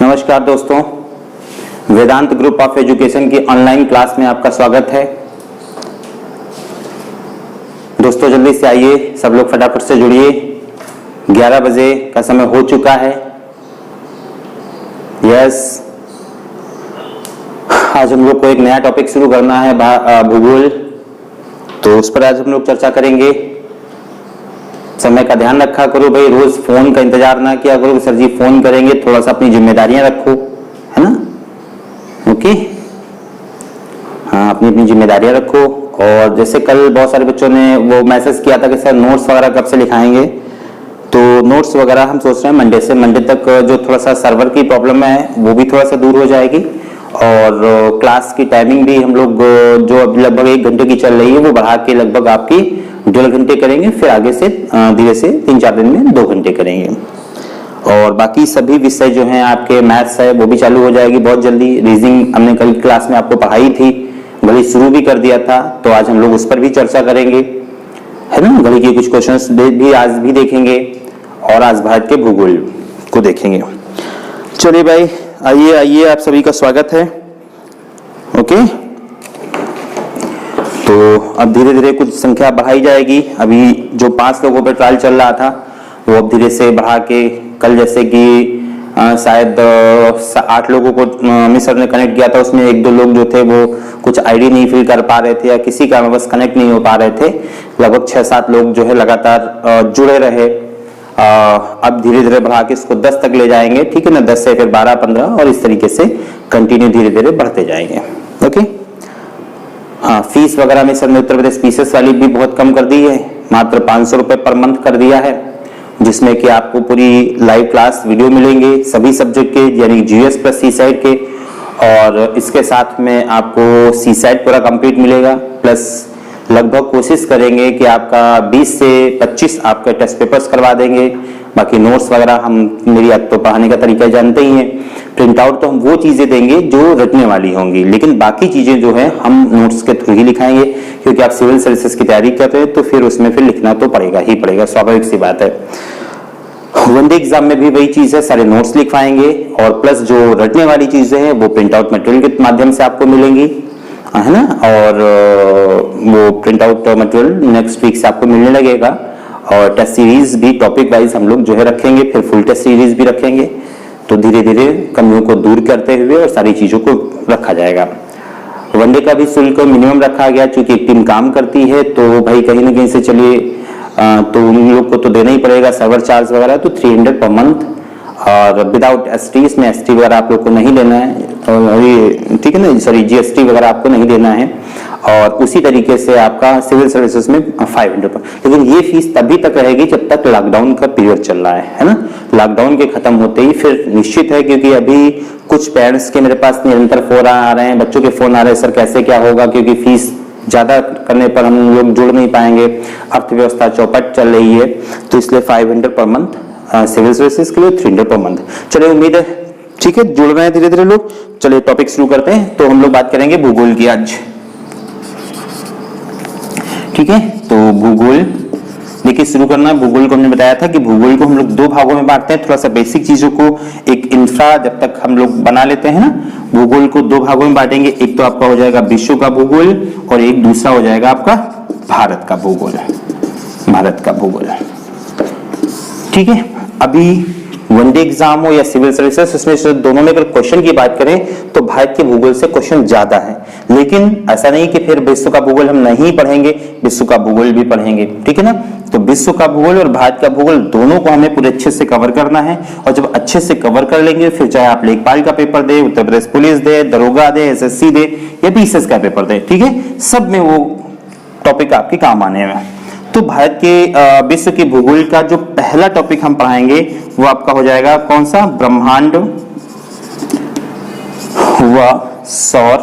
नमस्कार दोस्तों, वेदांत group of education की ऑनलाइन क्लास में आपका स्वागत है। दोस्तों जल्दी से आइए, सब लोग फटाफट से जुड़िए। 11 बजे का समय हो चुका है। यस, आज हम लोग को एक नया टॉपिक शुरू करना है, भूगोल। तो उस पर आज हम लोग चर्चा करेंगे। समय का ध्यान रखा करो भाई, रोज फोन का इंतजार ना किया करो, सर जी फोन करेंगे, थोड़ा सा अपनी जिम्मेदारियां रखो, है ना। ओके, हाँ, अपनी अपनी जिम्मेदारियां रखो। और जैसे कल बहुत सारे बच्चों ने वो मैसेज किया था कि सर नोट्स वगैरह कब से लिखाएंगे, तो नोट्स वगैरह हम सोच रहे हैं मंडे तक जो थोड़ा सा सर्वर की प्रॉब्लम है वो भी थोड़ा सा दूर हो जाएगी। और क्लास की टाइमिंग भी हम लोग जो अब लगभग 1 घंटे की चल रही है वो बढ़ा के लगभग आपकी 1.5 घंटे करेंगे, फिर आगे से धीरे से 3-4 दिन में 2 घंटे करेंगे। और बाकी सभी विषय जो हैं आपके मैथ्स है वो भी चालू हो जाएगी बहुत जल्दी। रीजनिंग हमने कल क्लास में आपको पढ़ाई थी, भले शुरू भी कर दिया था, तो आज हम लोग उस पर भी चर्चा करेंगे, है ना। गणित के कुछ क्वेश्चंस भी आज भी देखेंगे और आज भारत के भूगोल को देखेंगे। चलिए भाई, आइए, आप सभी का स्वागत है। ओके, तो अब धीरे धीरे कुछ संख्या बढ़ाई जाएगी। अभी जो 5 लोगों पर ट्रायल चल रहा था वो अब धीरे से बढ़ा के, कल जैसे कि शायद 8 लोगों को मिसर ने कनेक्ट किया था, उसमें 1-2 लोग जो थे वो कुछ आईडी नहीं फिल कर पा रहे थे या किसी कारणवश कनेक्ट नहीं हो पा रहे थे। लगभग 6-7 लोग जो है लगातार जुड़े रहे। अब धीरे धीरे बढ़ा के इसको 10 तक ले जाएंगे, ठीक है ना। 10 से फिर 12-15 और इस तरीके से कंटिन्यू धीरे धीरे बढ़ते जाएंगे। ओके, हाँ, फीस वगैरह में सर उत्तर प्रदेश पीसेस वाली भी बहुत कम कर दी है, मात्र 500 रुपए पर मंथ कर दिया है, जिसमें कि आपको पूरी लाइव क्लास वीडियो मिलेंगे सभी सब्जेक्ट के, यानी जीएस प्लस सी साइड के। और इसके साथ में आपको सी साइड पूरा कंप्लीट मिलेगा, प्लस लगभग कोशिश करेंगे कि आपका 20 से 25 आपके टेस्ट पेपर्स करवा देंगे। बाकी नोट्स वगैरह मेरी तो पढ़ाने का तरीका जानते ही हैं। प्रिंट आउट तो हम वो चीजें देंगे जो रटने वाली होंगी, लेकिन बाकी चीजें जो है हम नोट्स के थ्रू ही लिखाएंगे, क्योंकि आप सिविल सर्विसेज की तैयारी कर रहे हैं तो फिर उसमें फिर लिखना तो पड़ेगा ही पड़ेगा, स्वाभाविक सी बात है। वनडे एग्जाम में भी वही चीज है, सारे नोट्स लिखवाएंगे और प्लस जो रटने वाली चीजें हैं वो प्रिंट आउट मटेरियल के माध्यम से आपको मिलेंगी, है ना। और वो print out material next week से आपको मिलने लगेगा। और टेस्ट सीरीज भी टॉपिक वाइज हम लोग जो है रखेंगे, फिर फुल टेस्ट सीरीज भी रखेंगे। तो धीरे धीरे कमियों को दूर करते हुए और सारी चीजों को रखा जाएगा। वनडे का भी शुल्क मिनिमम रखा गया, चूंकि एक टीम काम करती है तो भाई कहीं ना कहीं से चलिए तो उन लोग को तो देना ही पड़ेगा सर्वर चार्ज वगैरह, तो 300 पर मंथ। और विदाउट एसटी, इसमें एसटी वगैरह आप लोग को नहीं देना है, ठीक है ना, सॉरी जीएसटी वगैरह आपको नहीं देना है। और उसी तरीके से आपका सिविल सर्विसेज में 500 पर, लेकिन ये फीस तभी तक रहेगी जब तक लॉकडाउन का पीरियड चल रहा है ना। लॉकडाउन के खत्म होते ही फिर निश्चित है, क्योंकि अभी कुछ पेरेंट्स के मेरे पास निरंतर फोन आ रहे हैं, बच्चों के फोन आ रहे हैं, सर कैसे क्या होगा, क्योंकि फीस ज्यादा करने पर हम लोग जुड़ नहीं पाएंगे, अर्थव्यवस्था चौपट चल रही है, तो इसलिए 500 पर मंथ सिविल सर्विसेज के लिए, 300 पर मंथ। चलिए, उम्मीद है ठीक है, जुड़ रहे हैं धीरे धीरे लोग। चलिए टॉपिक शुरू करते हैं। तो हम लोग बात करेंगे भूगोल की आज, ठीक है। तो भूगोल देखिए शुरू करना है। भूगोल को हमने बताया था कि भूगोल को हम लोग 2 भागों में बांटते हैं। थोड़ा सा बेसिक चीजों को एक इंफ्रा जब तक हम लोग बना लेते हैं ना, भूगोल को 2 भागों में बांटेंगे। एक तो आपका हो जाएगा विश्व का भूगोल और एक दूसरा हो जाएगा आपका भारत का भूगोल, भारत का भूगोल, ठीक है। अभी वनडे एग्जाम हो या सिविल सर्विसेज, इसमें से दोनों में अगर क्वेश्चन की बात करें तो भारत के भूगोल से क्वेश्चन ज्यादा है, लेकिन ऐसा नहीं कि फिर विश्व का भूगोल हम नहीं पढ़ेंगे, विश्व का भूगोल भी पढ़ेंगे, ठीक है ना। तो विश्व का भूगोल और भारत का भूगोल दोनों को हमें पूरे अच्छे से कवर करना है। और जब अच्छे से कवर कर लेंगे, फिर चाहे आप लेखपाल का पेपर दे, उत्तर प्रदेश पुलिस दे, दरोगा दे, एसएससी दे या पीसीएस का पेपर दे, ठीक है, सब में वो टॉपिक आपके काम आने में। तो भारत के विश्व के भूगोल का जो पहला टॉपिक हम पढ़ाएंगे वो आपका हो जाएगा कौन सा, ब्रह्मांड व सौर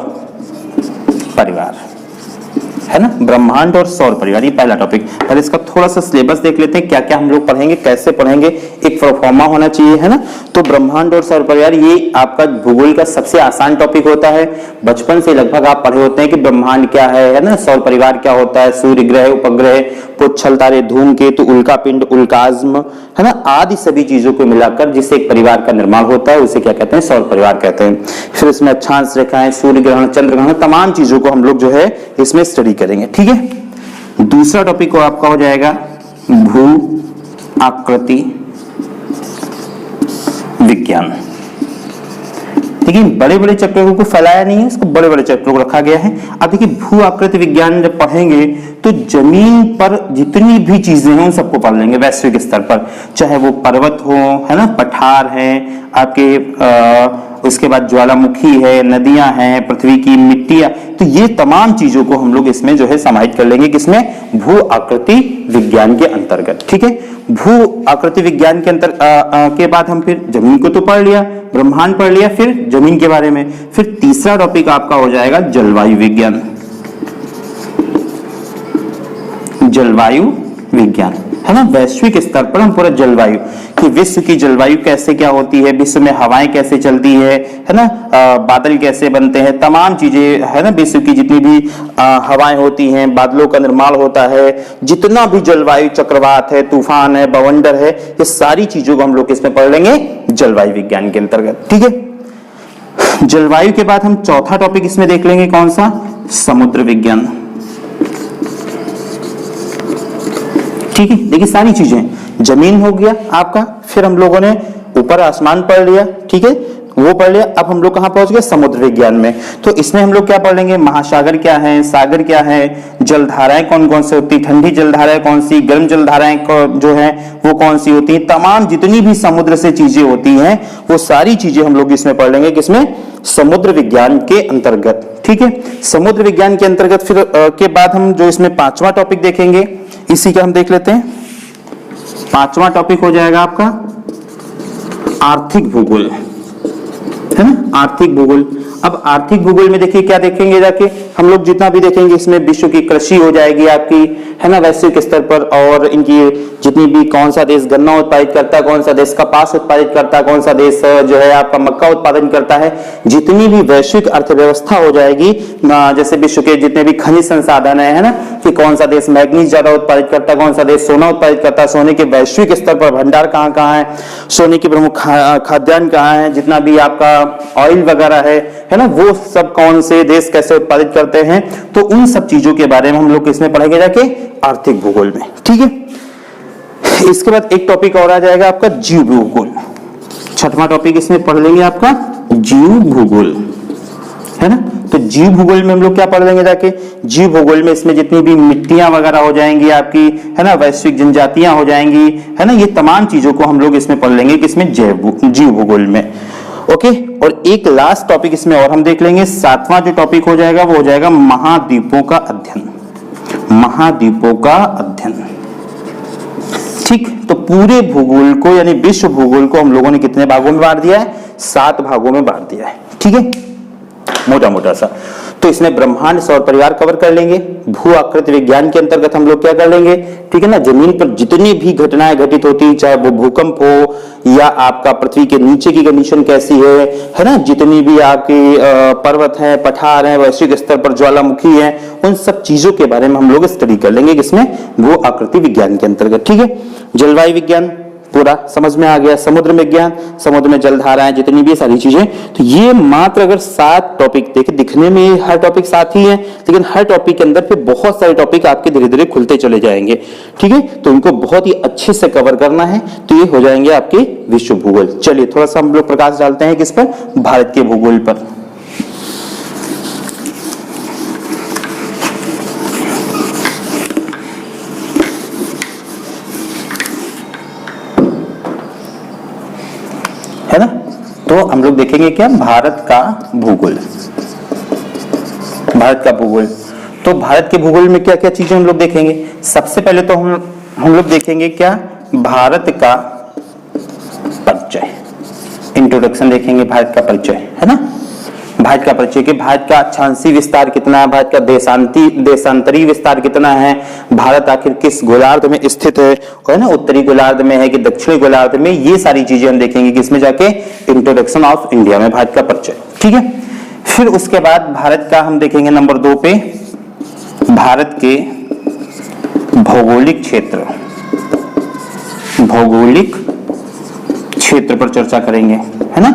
परिवार, है ना, ब्रह्मांड और सौर परिवार, ये पहला टॉपिक। पहले इसका थोड़ा सा सिलेबस देख लेते हैं, क्या क्या हम लोग पढ़ेंगे, कैसे पढ़ेंगे, एक प्रोफार्मा होना चाहिए, है ना। तो ब्रह्मांड और सौर परिवार ये आपका भूगोल का सबसे आसान टॉपिक होता है। बचपन से लगभग आप पढ़े होते हैं कि ब्रह्मांड क्या है ना, सौर परिवार क्या होता है, सूर्य ग्रह, उपग्रह, पुच्छल तारे, धूमकेतु, उल्कापिंड, उल्काज्म, है ना, आदि सभी चीजों को मिलाकर जिससे एक परिवार का निर्माण होता है उसे क्या कहते हैं, सौर परिवार कहते हैं। फिर इसमें अक्षांश रेखाएं, सूर्य ग्रहण, चंद्र ग्रहण, तमाम चीजों को हम लोग जो है इसमें स्टडी करेंगे, ठीक है। दूसरा टॉपिक को आपका हो जाएगा भू आकृति विज्ञान। देखिए बड़े बड़े चैप्टरों को फैलाया नहीं है, इसको बड़े बड़े चैप्टरों को रखा गया है। अब देखिए भू आकृति विज्ञान जब पढ़ेंगे तो जमीन पर जितनी भी चीजें हैं उन सबको पढ़ लेंगे वैश्विक स्तर पर, चाहे वो पर्वत हो, है ना, पठार है आपके, उसके बाद ज्वालामुखी है, नदियां हैं, पृथ्वी की मिट्टियां, तो ये तमाम चीजों को हम लोग इसमें जो है समाहित कर लेंगे, किसमें, भू आकृति विज्ञान के अंतर्गत, ठीक है। भू आकृति विज्ञान के के बाद हम फिर जमीन को तो पढ़ लिया, ब्रह्मांड पढ़ लिया, फिर जमीन के बारे में, फिर तीसरा टॉपिक आपका हो जाएगा जलवायु विज्ञान। जलवायु विज्ञान, है ना, वैश्विक स्तर पर हम पूरा जलवायु कि विश्व की जलवायु कैसे क्या होती है, विश्व में हवाएं कैसे चलती है ना, बादल कैसे बनते हैं, तमाम चीजें, है ना, विश्व की जितनी भी हवाएं होती हैं, बादलों का निर्माण होता है, जितना भी जलवायु चक्रवात है, तूफान है, बवंडर है, ये सारी चीजों को हम लोग इसमें पढ़ लेंगे जलवायु विज्ञान के अंतर्गत, ठीक है। जलवायु के बाद हम चौथा टॉपिक इसमें देख लेंगे, कौन सा, समुद्र विज्ञान, ठीक है। देखिए सारी चीजें, जमीन हो गया आपका, फिर हम लोगों ने ऊपर आसमान पढ़ लिया, ठीक है, वो पढ़ लिया। अब हम लोग कहां पहुंच गए, समुद्र विज्ञान में। तो इसमें हम लोग क्या पढ़ लेंगे, महासागर क्या है, सागर क्या है, जलधाराएं कौन कौन सी होती, ठंडी जलधाराएं कौन सी, गर्म जलधाराएं जो है वो कौन सी होती है, तमाम जितनी भी समुद्र से चीजें होती हैं वो सारी चीजें हम लोग इसमें पढ़ लेंगे, किसमें, समुद्र विज्ञान के अंतर्गत, ठीक है। समुद्र विज्ञान के अंतर्गत फिर के बाद हम जो इसमें पांचवा टॉपिक देखेंगे, इसी का हम देख लेते हैं। पांचवा टॉपिक हो जाएगा आपका आर्थिक भूगोल, है ना, आर्थिक भूगोल। अब आर्थिक भूगोल में देखिए क्या देखेंगे, जाके हम लोग जितना भी देखेंगे इसमें विश्व की कृषि हो जाएगी आपकी, है ना, वैश्विक स्तर पर, और इनकी जितनी भी, कौन सा देश गन्ना उत्पादित करता है, कौन सा देश कपास उत्पादित करता है, कौन सा देश जो है आपका मक्का उत्पादन करता है, जितनी भी वैश्विक अर्थव्यवस्था हो जाएगी, जैसे विश्व के जितने भी खनिज संसाधन है ना, कि कौन सा देश मैग्नीज ज्यादा उत्पादित करता है, कौन सा देश सोना उत्पादित करता है, सोने के वैश्विक स्तर पर भंडार कहाँ कहाँ है, सोने की प्रमुख खाद्यान्न कहाँ है, जितना भी आपका ऑयल वगैरह है ना, वो सब कौन से देश कैसे उत्पादित करते हैं, तो उन सब चीजों के बारे में हम लोग इसमें पढ़ेंगे जाके आर्थिक भूगोल में, ठीक है। इसके बाद एक टॉपिक और आ जाएगा आपका जीव भूगोल, छठवां टॉपिक इसमें पढ़ लेंगे आपका जीव भूगोल, है ना। तो जीव भूगोल में हम लोग क्या पढ़ लेंगे जाके, जीव भूगोल में इसमें जितनी भी मिट्टियां वगैरह हो जाएंगी आपकी, है ना, वैश्विक जनजातियां हो जाएंगी, है ना, ये तमाम चीजों को हम लोग इसमें पढ़ लेंगे, किसमें, जीव भूगोल में, ओके। और एक लास्ट टॉपिक इसमें और हम देख लेंगे, सातवां जो टॉपिक हो जाएगा वो हो जाएगा महाद्वीपों का अध्ययन, महाद्वीपों का अध्ययन, ठीक। तो पूरे भूगोल को यानी विश्व भूगोल को हम लोगों ने कितने भागों में बांट दिया है, 7 भागों में बांट दिया है, ठीक है, मोटा मोटा सा। तो इसमें ब्रह्मांड सौर परिवार कवर कर लेंगे, भू आकृति विज्ञान के अंतर्गत हम लोग क्या कर लेंगे, ठीक है ना, जमीन पर जितनी भी घटनाएं घटित होती, चाहे वो भूकंप हो या आपका पृथ्वी के नीचे की कंडीशन कैसी है ना, जितनी भी आपकी पर्वत है, पठार है, वैश्विक स्तर पर ज्वालामुखी है, उन सब चीजों के बारे में हम लोग स्टडी कर लेंगे, किसमें, भू आकृति विज्ञान के अंतर्गत, ठीक है। जलवायु विज्ञान पूरा समझ में आ गया, समुद्र विज्ञान, समुद्र में जलधाराएं, जितनी भी सारी चीजें, तो ये मात्र अगर 7 टॉपिक देखे, दिखने में हर टॉपिक 7 ही है, लेकिन हर टॉपिक के अंदर पे बहुत सारे टॉपिक आपके धीरे धीरे खुलते चले जाएंगे, ठीक है। तो इनको बहुत ही अच्छे से कवर करना है, तो ये हो जाएंगे आपके विश्व भूगोल। चलिए थोड़ा सा हम लोग प्रकाश डालते हैं किस पर, भारत के भूगोल पर। है ना, तो हम लोग देखेंगे क्या, भारत का भूगोल, भारत का भूगोल। तो भारत के भूगोल में क्या क्या चीजें हम लोग देखेंगे, सबसे पहले तो हम लोग देखेंगे क्या, भारत का परिचय, इंट्रोडक्शन देखेंगे, भारत का परिचय, है ना। भारत का परिचय कि भारत का अक्षांशीय विस्तार कितना है, भारत का देशांतरीय विस्तार कितना है, भारत आखिर किस गोलार्ध में स्थित है ना, उत्तरी गोलार्ध में है कि दक्षिणी गोलार्ध में, ये सारी चीजें हम देखेंगे किसमें जाके, इंट्रोडक्शन ऑफ इंडिया में भारत का परिचय। ठीक है, फिर उसके बाद भारत का हम देखेंगे नंबर 2 पे भारत के भौगोलिक क्षेत्र पर चर्चा करेंगे, है ना।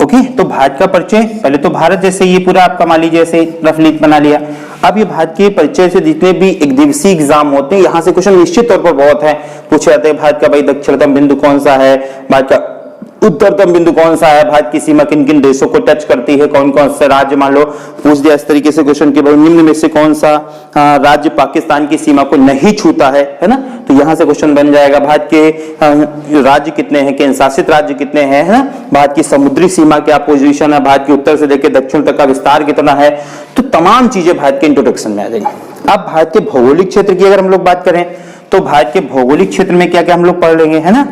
ओके, तो भारत का परिचय, पहले तो भारत जैसे ये पूरा आपका मान लीजिए ऐसे रफली बना लिया। अब ये भारत के परिचय से जितने भी एक दिवसीय एग्जाम होते हैं, यहाँ से क्वेश्चन निश्चित तौर पर बहुत है पूछे जाते हैं। भारत का भाई दक्षिणतम बिंदु कौन सा है, भारत का उत्तरतम बिंदु कौन सा है, भारत की सीमा किन किन देशों को टच करती है, कौन कौन से राज्य, मान लो पूछ दिया इस तरीके से क्वेश्चन कि भाई निम्न में से कौन सा राज्य पाकिस्तान की सीमा को नहीं छूता है ना, तो यहां से क्वेश्चन बन जाएगा। भारत के राज्य कितने हैं, केंद्र शासित राज्य कितने हैं, है ना, भारत की समुद्री सीमा क्या पोजीशन है, भारत के उत्तर से लेकर दक्षिण तक का विस्तार कितना है, तो तमाम चीजें भारत के इंट्रोडक्शन में आ जाएंगी। अब भारत के भौगोलिक क्षेत्र की अगर हम लोग बात करें तो भारत के भौगोलिक क्षेत्र में क्या क्या हम लोग पढ़ लेंगे, है ना।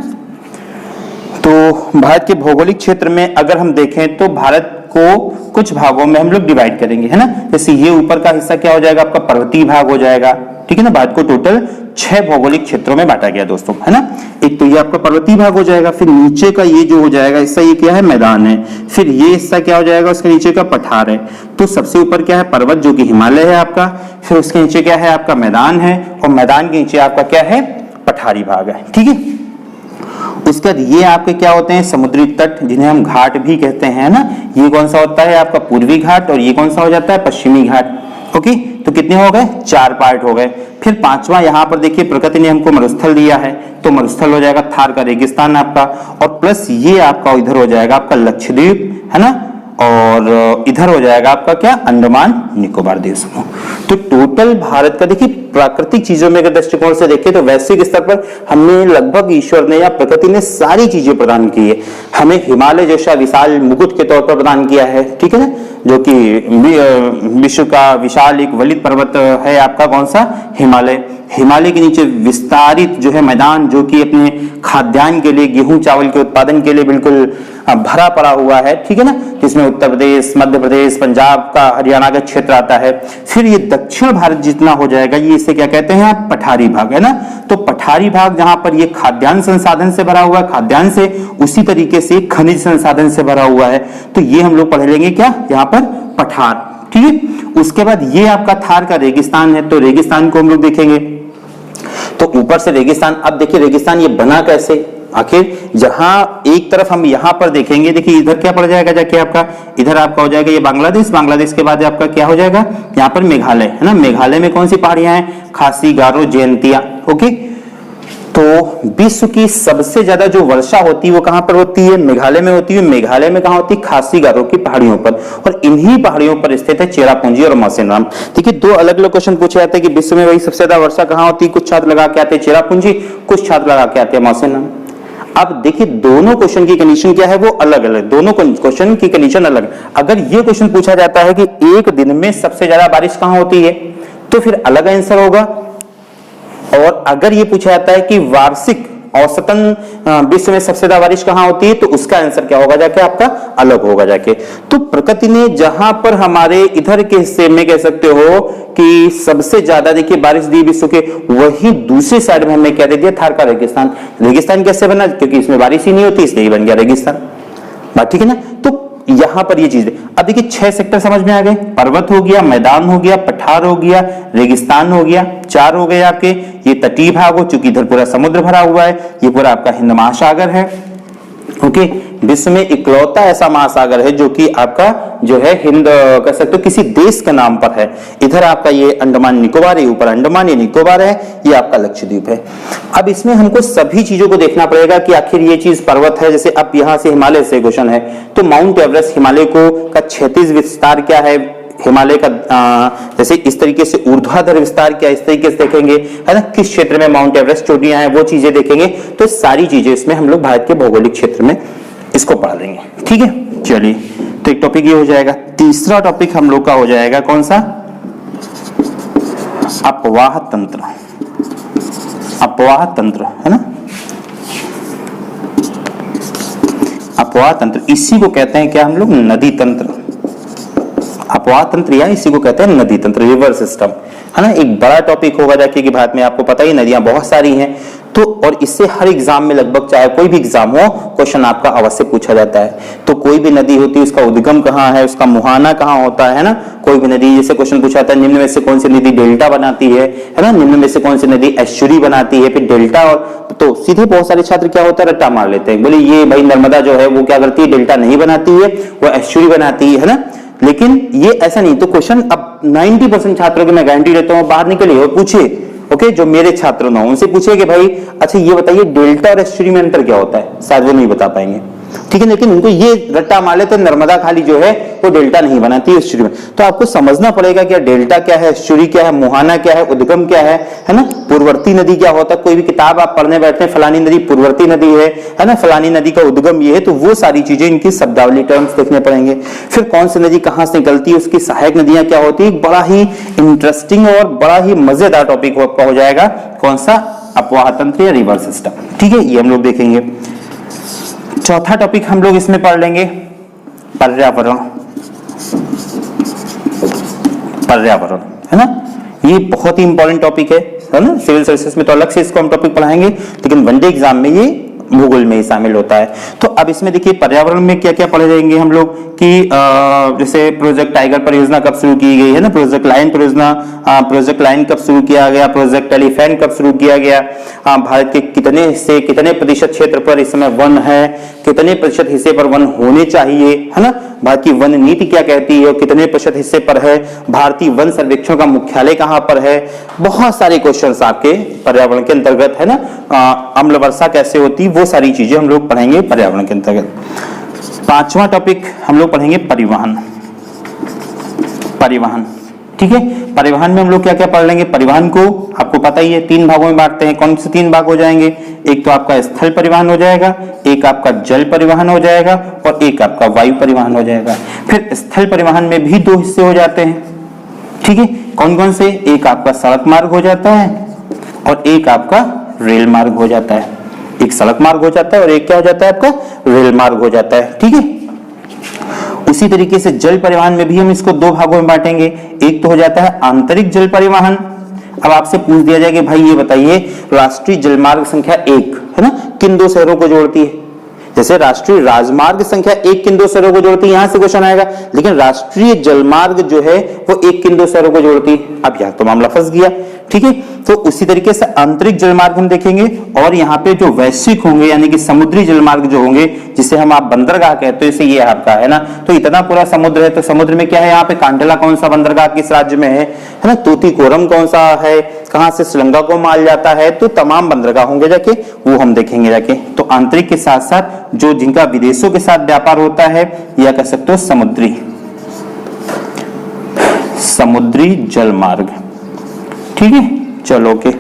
तो भारत के भौगोलिक क्षेत्र में अगर हम देखें तो भारत को कुछ भागों में हम लोग डिवाइड करेंगे, है ना। जैसे ये ऊपर का हिस्सा क्या हो जाएगा आपका पर्वतीय भाग हो जाएगा, ठीक है ना। भारत को टोटल 6 भौगोलिक क्षेत्रों में बांटा गया दोस्तों, है ना। एक तो ये आपका पर्वतीय भाग हो जाएगा, फिर नीचे का ये जो हो जाएगा हिस्सा ये क्या है, मैदान है, फिर ये हिस्सा क्या हो जाएगा, उसके नीचे का पठार है। तो सबसे ऊपर क्या है, पर्वत जो कि हिमालय है आपका, फिर उसके नीचे क्या है आपका मैदान है, और मैदान के नीचे आपका क्या है, पठारी भाग है, ठीक है। उसके बाद ये आपके क्या होते हैं, समुद्री तट, जिन्हें हम घाट भी कहते हैं ना। ये कौन सा होता है आपका पूर्वी घाट, और ये कौन सा हो जाता है पश्चिमी घाट। ओके, तो कितने हो गए, 4 पार्ट हो गए। फिर 5वां यहाँ पर देखिए प्रकृति ने हमको मरुस्थल दिया है, तो मरुस्थल हो जाएगा थार का रेगिस्तान आपका, और प्लस ये आपका इधर हो जाएगा आपका लक्षद्वीप, है ना, और इधर हो जाएगा आपका क्या, अंडमान निकोबार देश। तो टोटल भारत का देखिए प्राकृतिक चीजों में अगर दृष्टिकोण से देखें तो वैश्विक स्तर पर हमें लगभग ईश्वर ने या प्रकृति ने सारी चीजें प्रदान की है। हमें हिमालय जैसा विशाल मुकुट के तौर पर प्रदान किया है, ठीक है ना, जो कि विश्व का विशाल एक वलित पर्वत है आपका, कौन सा, हिमालय। हिमालय के नीचे विस्तारित जो है मैदान, जो कि अपने खाद्यान्न के लिए, गेहूं चावल के उत्पादन के लिए बिल्कुल भरा पड़ा हुआ है, ठीक है ना, जिसमें उत्तर प्रदेश, मध्य प्रदेश, पंजाब का, हरियाणा का क्षेत्र आता है। फिर ये दक्षिण भारत जितना हो जाएगा, ये इसे क्या कहते हैं आप, पठारी भाग, है ना। तो पठारी भाग जहां पर ये खाद्यान्न संसाधन से भरा हुआ है, खाद्यान्न से, उसी तरीके से खनिज संसाधन से भरा हुआ है, तो ये हम लोग पढ़ लेंगे क्या, यहाँ पर पठार, ठीक है। उसके बाद ये आपका थार का रेगिस्तान है, तो रेगिस्तान को हम लोग देखेंगे। तो ऊपर से रेगिस्तान, अब देखिए रेगिस्तान ये बना कैसे, आखिर जहां एक तरफ हम यहां पर देखेंगे, देखिए इधर क्या पड़ जाएगा जाके आपका, इधर आपका हो जाएगा ये बांग्लादेश, बांग्लादेश के बाद आपका क्या हो जाएगा यहाँ पर मेघालय, है ना। मेघालय में कौन सी पहाड़ियां हैं, खासी, गारो, जयंतिया। ओके, तो विश्व की सबसे ज्यादा जो वर्षा होती है वो कहां पर होती है, मेघालय में होती है। मेघालय में कहां होती है, खासी गारो की पहाड़ियों पर, और इन्हीं पहाड़ियों पर स्थित है चेरापूंजी और मौसिनराम। देखिए 2 अलग अलग क्वेश्चन पूछे जाते हैं कि विश्व में वही सबसे ज्यादा वर्षा कहां होती है, कुछ छात्र लगा के आते हैं चेरापूंजी, कुछ छात्र लगा के आते हैं मौसिनराम। अब देखिए दोनों क्वेश्चन की कंडीशन क्या है, वो अलग अलग, दोनों क्वेश्चन की कंडीशन अलग। अगर ये क्वेश्चन पूछा जाता है कि एक दिन में सबसे ज्यादा बारिश कहां होती है, तो फिर अलग आंसर होगा। और अगर ये पूछा जाता है कि वार्षिक औसतन विश्व में सबसे ज्यादा बारिश कहां होती है, तो उसका आंसर क्या होगा जाके आपका, अलग होगा जाके। तो प्रकृति ने जहां पर हमारे इधर के हिस्से में कह सकते हो कि सबसे ज्यादा देखिए बारिश दी विश्व के, वही दूसरी साइड में हमने क्या दे दिया, थार का रेगिस्तान। रेगिस्तान कैसे बना, क्योंकि इसमें बारिश ही नहीं होती, इसलिए ही बन गया रेगिस्तान, बात ठीक है ना। तो यहां पर ये चीज, अब देखिए 6 सेक्टर समझ में आ गए, पर्वत हो गया, मैदान हो गया, पठार हो गया, रेगिस्तान हो गया, 4 हो गए आपके। ये तटीय भाग हो, चूंकि इधर पूरा समुद्र भरा हुआ है, ये पूरा आपका हिंद महासागर है। ओके, विश्व में इकलौता ऐसा महासागर है जो कि आपका जो है हिंद कह सकते हो किसी देश के नाम पर है। इधर आपका ये अंडमान निकोबार है, ऊपर अंडमान, ये निकोबार है, ये आपका लक्षद्वीप है। अब इसमें हमको सभी चीजों को देखना पड़ेगा कि आखिर ये चीज पर्वत है, जैसे अब यहां से हिमालय से क्वेश्चन है, तो माउंट एवरेस्ट हिमालय को का क्षैतिज विस्तार क्या है, हिमालय का जैसे इस तरीके से ऊर्ध्वाधर विस्तार क्या, इस तरीके से देखेंगे, है ना, किस क्षेत्र में माउंट एवरेस्ट चोटियां हैं, वो चीजें देखेंगे। तो सारी चीजें इसमें हम लोग भारत के भौगोलिक क्षेत्र में इसको पढ़ लेंगे, ठीक है। चलिए, तो एक टॉपिक ये हो जाएगा। तीसरा टॉपिक हम लोग का हो जाएगा कौन सा, अपवाह तंत्र। अपवाह तंत्र, है ना, अपवाह तंत्र, इसी को कहते हैं क्या हम लोग, नदी तंत्र। अपवाह तंत्र या इसी को कहते हैं नदी तंत्र, रिवर सिस्टम, है ना। एक बड़ा टॉपिक होगा जाके कि भारत में आपको पता ही नदियां बहुत सारी हैं, तो और इससे हर एग्जाम में लगभग चाहे कोई भी एग्जाम हो क्वेश्चन आपका अवश्य पूछा जाता है। तो कोई भी नदी होती है उसका उद्गम कहाँ है, उसका मुहाना कहाँ होता है ना। कोई भी नदी जैसे क्वेश्चन पूछा था निम्न में से कौन सी नदी डेल्टा बनाती है ना, निम्न में से कौन सी नदी एस्चुरी बनाती है, फिर डेल्टा, और तो सीधे बहुत सारे छात्र क्या होता है रट्टा मार लेते हैं, बोले ये भाई नर्मदा जो है वो क्या करती है, डेल्टा नहीं बनाती है, वो एस्चुरी बनाती है ना। लेकिन ये ऐसा नहीं, तो क्वेश्चन अब 90% छात्रों को मैं गारंटी देता हूं बाहर निकले और पूछे, ओके, जो मेरे छात्र ना उनसे पूछे कि भाई अच्छा ये बताइए डेल्टा और एस्चुरी में अंतर क्या होता है, शायद वो नहीं बता पाएंगे, ठीक है। लेकिन उनको ये रट्टा मार लेते नर्मदा खाली जो है वो डेल्टा नहीं बनाती है एस्चुरी में। तो आपको समझना पड़ेगा कि डेल्टा क्या है, एस्चुरी क्या है, मुहाना क्या है, उद्गम क्या है ना। पूर्ववर्ती नदी क्या होता है, कोई भी किताब आप पढ़ने बैठते हैं फलानी नदी पूर्ववर्ती नदी है ना, फलानी नदी का उद्गम ये है, तो वो सारी चीजें इनकी शब्दावली टर्म्स देखने पड़ेंगे। फिर कौन सी नदी कहां से निकलती है, उसकी सहायक नदियां क्या होती है, बड़ा ही इंटरेस्टिंग और बड़ा ही मजेदार टॉपिक आपका हो जाएगा, कौन सा, अपवाह तंत्र या रिवर सिस्टम, ठीक है, ये हम लोग देखेंगे। चौथा टॉपिक हम लोग इसमें पढ़ लेंगे पर्यावरण, पर्यावरण, है ना। ये बहुत ही इंपॉर्टेंट टॉपिक है ना। सिविल सर्विसेज में तो अलग से इसको हम टॉपिक पढ़ाएंगे, लेकिन वनडे एग्जाम में ये भूगोल में ही शामिल होता है। तो अब इसमें देखिए पर्यावरण में क्या क्या पढ़े जाएंगे हम लोग कि जैसे प्रोजेक्ट टाइगर परियोजना कब शुरू की गई है ना, प्रोजेक्ट लाइन परियोजना, प्रोजेक्ट लाइन कब शुरू किया गया, प्रोजेक्ट एलिफेंट कब शुरू किया गया, भारत के कितने हिस्से, कितने प्रतिशत क्षेत्र पर इस समय वन है, कितने प्रतिशत हिस्से पर वन होने चाहिए, है ना, भारत की वन नीति क्या कहती है और कितने प्रतिशत हिस्से पर है, भारतीय वन सर्वेक्षण का मुख्यालय कहां पर है। बहुत सारे क्वेश्चंस आपके पर्यावरण के अंतर्गत, है ना। अम्ल वर्षा कैसे होती, वो सारी चीजें हम लोग पढ़ेंगे पर्यावरण के अंतर्गत। पांचवा टॉपिक हम लोग पढ़ेंगे परिवहन, परिवहन, ठीक है। परिवहन में हम लोग क्या क्या पढ़ लेंगे, परिवहन को आपको पता ही है 3 भागों में बांटते हैं। कौन से 3 भाग हो जाएंगे, एक तो आपका स्थल परिवहन हो जाएगा, एक आपका जल परिवहन हो जाएगा और एक आपका वायु परिवहन हो जाएगा। फिर स्थल परिवहन में भी 2 हिस्से हो जाते हैं, ठीक है। कौन कौन से, एक आपका सड़क मार्ग हो जाता है और एक आपका रेल मार्ग हो जाता है। एक सड़क मार्ग हो जाता है और एक क्या हो जाता है आपका रेल मार्ग हो जाता है, ठीक है। उसी तरीके से जल परिवहन में भी हम इसको 2 भागों में बांटेंगे। एक तो हो जाता है आंतरिक जल परिवहन। अब आपसे पूछ दिया जाए कि भाई ये बताइए राष्ट्रीय जलमार्ग संख्या 1 है ना किन 2 शहरों को जोड़ती है। जैसे राष्ट्रीय राजमार्ग संख्या 1 किन 2 शहरों को जोड़ती है, यहां से क्वेश्चन आएगा। लेकिन राष्ट्रीय जलमार्ग जो है वो 1 किन 2 शहरों को जोड़ती है। अब यहां तो मामला फंस गया, ठीक है। तो उसी तरीके से आंतरिक जलमार्ग हम देखेंगे और यहाँ पे जो वैश्विक होंगे यानी कि समुद्री जलमार्ग जो होंगे, जिसे हम आप बंदरगाह कहते हैं, जैसे ये आपका है ना, तो इतना पूरा समुद्र है, तो समुद्र में क्या है, यहाँ पे कांडला कौन सा बंदरगाह किस राज्य में है ना, तूतीकोरम कौन सा है, कहां से श्रीलंका को माल जाता है, तो तमाम बंदरगाह होंगे जाके, वो हम देखेंगे जाके। तो आंतरिक के साथ साथ जो जिनका विदेशों के साथ व्यापार होता है, या कह सकते हो समुद्री, समुद्री जलमार्ग, ठीक है। चलो ओके।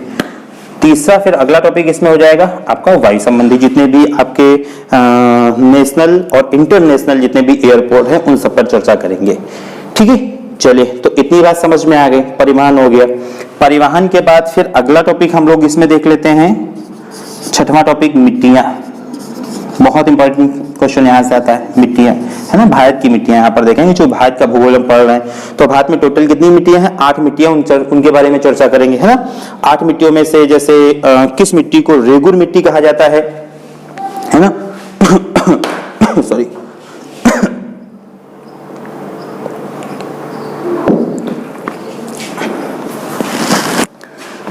तीसरा फिर अगला टॉपिक इसमें हो जाएगा आपका वायु संबंधी जितने भी आपके नेशनल और इंटरनेशनल जितने भी एयरपोर्ट हैं उन सब पर चर्चा करेंगे, ठीक है। चलिए, तो इतनी बात समझ में आ गई, परिवहन हो गया। परिवहन के बाद फिर अगला टॉपिक हम लोग इसमें देख लेते हैं, 6वां टॉपिक मिट्टियां। बहुत इंपॉर्टेंट क्वेश्चन यहां से आता है, मिट्टियां, है ना। भारत की मिट्टियां यहाँ पर देखेंगे, जो भारत का भूगोल हम पढ़ रहे हैं। तो भारत में टोटल कितनी मिट्टियां हैं, 8 मिट्टियां, उनके बारे में चर्चा करेंगे, है ना। 8 मिट्टियों में से जैसे किस मिट्टी को रेगुर मिट्टी कहा जाता है ना सॉरी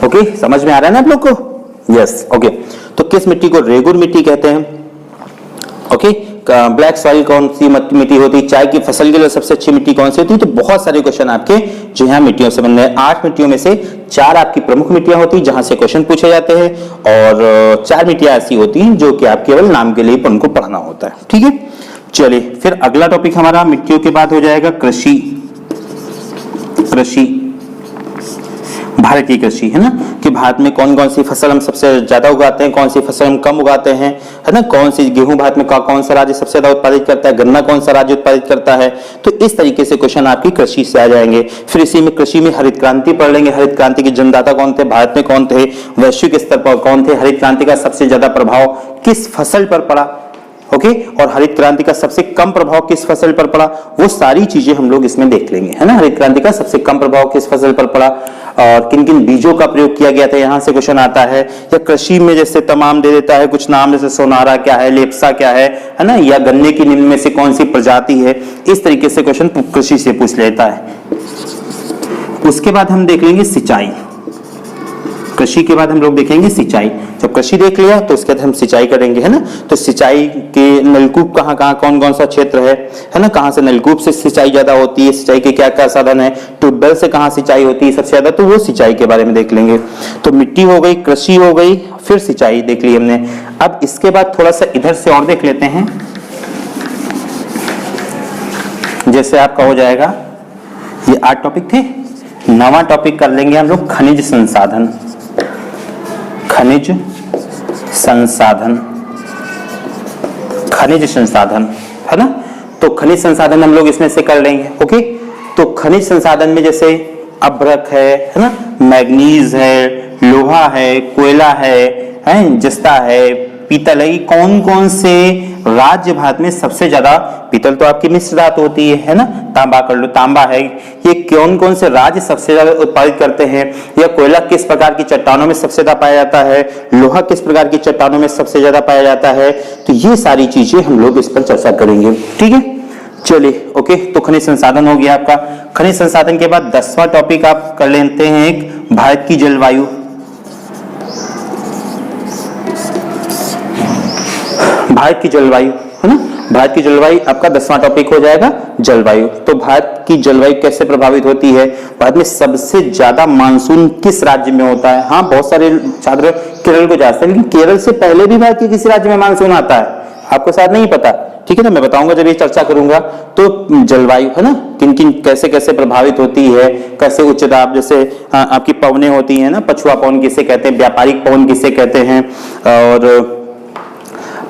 ओके, समझ में आ रहा है ना आप लोग को, यस ओके। तो किस मिट्टी को रेगुर मिट्टी कहते हैं, ओके। ब्लैक सॉइल कौन सी मिट्टी होती है, चाय की फसल के लिए सबसे अच्छी मिट्टी कौन सी होती है। तो बहुत सारे क्वेश्चन आपके जो यहाँ मिट्टियों से बन रहे हैं। 8 मिट्टियों में से 4 आपकी प्रमुख मिट्टियां होती है जहां से क्वेश्चन पूछे जाते हैं, और 4 मिट्टियां ऐसी होती हैं जो कि आप केवल नाम के लिए उनको पढ़ना होता है, ठीक है। चलिए, फिर अगला टॉपिक हमारा मिट्टियों के बाद हो जाएगा कृषि, कृषि, भारत की कृषि, है ना, कि भारत में कौन कौन सी फसल हम सबसे ज्यादा उगाते हैं, कौन सी फसल हम कम उगाते हैं, है ना, कौन सी गेहूं भारत में कौन सा राज्य सबसे ज्यादा उत्पादित करता है, गन्ना कौन सा राज्य उत्पादित करता है। तो इस तरीके से क्वेश्चन आपकी कृषि से आ जाएंगे। फिर इसी में कृषि में हरित क्रांति पढ़ लेंगे, हरित क्रांति के जन्मदाता कौन थे, भारत में कौन थे, वैश्विक स्तर पर कौन थे, हरित क्रांति का सबसे ज्यादा प्रभाव किस फसल पर पड़ा, ओके। और हरित क्रांति का सबसे कम प्रभाव किस फसल पर पड़ा, वो सारी चीजें हम लोग इसमें देख लेंगे, है ना। हरित क्रांति का सबसे कम प्रभाव किस फसल पर पड़ा और किन किन बीजों का प्रयोग किया गया था, यहां से क्वेश्चन आता है। या कृषि में जैसे तमाम दे देता है कुछ नाम, जैसे सोनारा क्या है, लेप्सा क्या है ना, या गन्ने की निम्न में से कौन सी प्रजाति है, इस तरीके से क्वेश्चन कृषि से पूछ लेता है। उसके बाद हम देख लेंगे सिंचाई। कृषि के बाद हम लोग देखेंगे सिंचाई। जब कृषि देख लिया तो उसके बाद हम सिंचाई करेंगे, है ना। तो सिंचाई के नलकूप कहाँ कहाँ कौन कौन सा क्षेत्र है ना, कहाँ से नलकूप से सिंचाई ज्यादा होती है, सिंचाई के क्या क्या साधन है, ट्यूबवेल से कहाँ सिंचाई होती है सबसे ज्यादा, तो वो सिंचाई के बारे में देख लेंगे। तो मिट्टी हो गई, कृषि हो गई, फिर सिंचाई देख ली हमने। अब इसके बाद थोड़ा सा इधर से और देख लेते हैं। जैसे आपका हो जाएगा, ये 8 टॉपिक थे, 9वां टॉपिक कर लेंगे हम लोग खनिज संसाधन। खनिज संसाधन, खनिज संसाधन, है ना। तो खनिज संसाधन हम लोग इसमें से कर लेंगे, ओके। तो खनिज संसाधन में जैसे अभ्रक है ना, मैग्नीज है, लोहा है, कोयला है, जस्ता है, पीतल है। कौन कौन से राज्य भारत में सबसे ज्यादा, पीतल तो आपकी मिश्र धातु होती है ना, तांबा कर लो, तांबा है, ये कौन कौन से राज्य सबसे ज्यादा उत्पादित करते हैं, या कोयला किस प्रकार की चट्टानों में सबसे ज्यादा पाया जाता है, लोहा किस प्रकार की चट्टानों में सबसे ज्यादा पाया जाता है। तो ये सारी चीजें हम लोग इस पर चर्चा करेंगे, ठीक है। चलिए, ओके। तो खनिज संसाधन हो गया आपका। खनिज संसाधन के बाद 10वां टॉपिक आप कर लेते हैं एक भारत की जलवायु। भारत की जलवायु, है ना। भारत की जलवायु आपका 10वां टॉपिक हो जाएगा, जलवायु। तो भारत की जलवायु कैसे प्रभावित होती है, भारत में सबसे ज्यादा मानसून किस राज्य में होता है। हाँ, बहुत सारे छात्र केरल को जानते हैं, लेकिन केरल से पहले भी भारत के किसी राज्य में मानसून आता है, आपको शायद नहीं पता, ठीक है ना। मैं बताऊंगा जब ये चर्चा करूंगा। तो जलवायु, है ना, किन किन कैसे कैसे प्रभावित होती है, कैसे उच्च दाब, जैसे आपकी पवनें होती है ना, पछुआ पवन किसे कहते हैं, व्यापारिक पवन किसे कहते हैं, और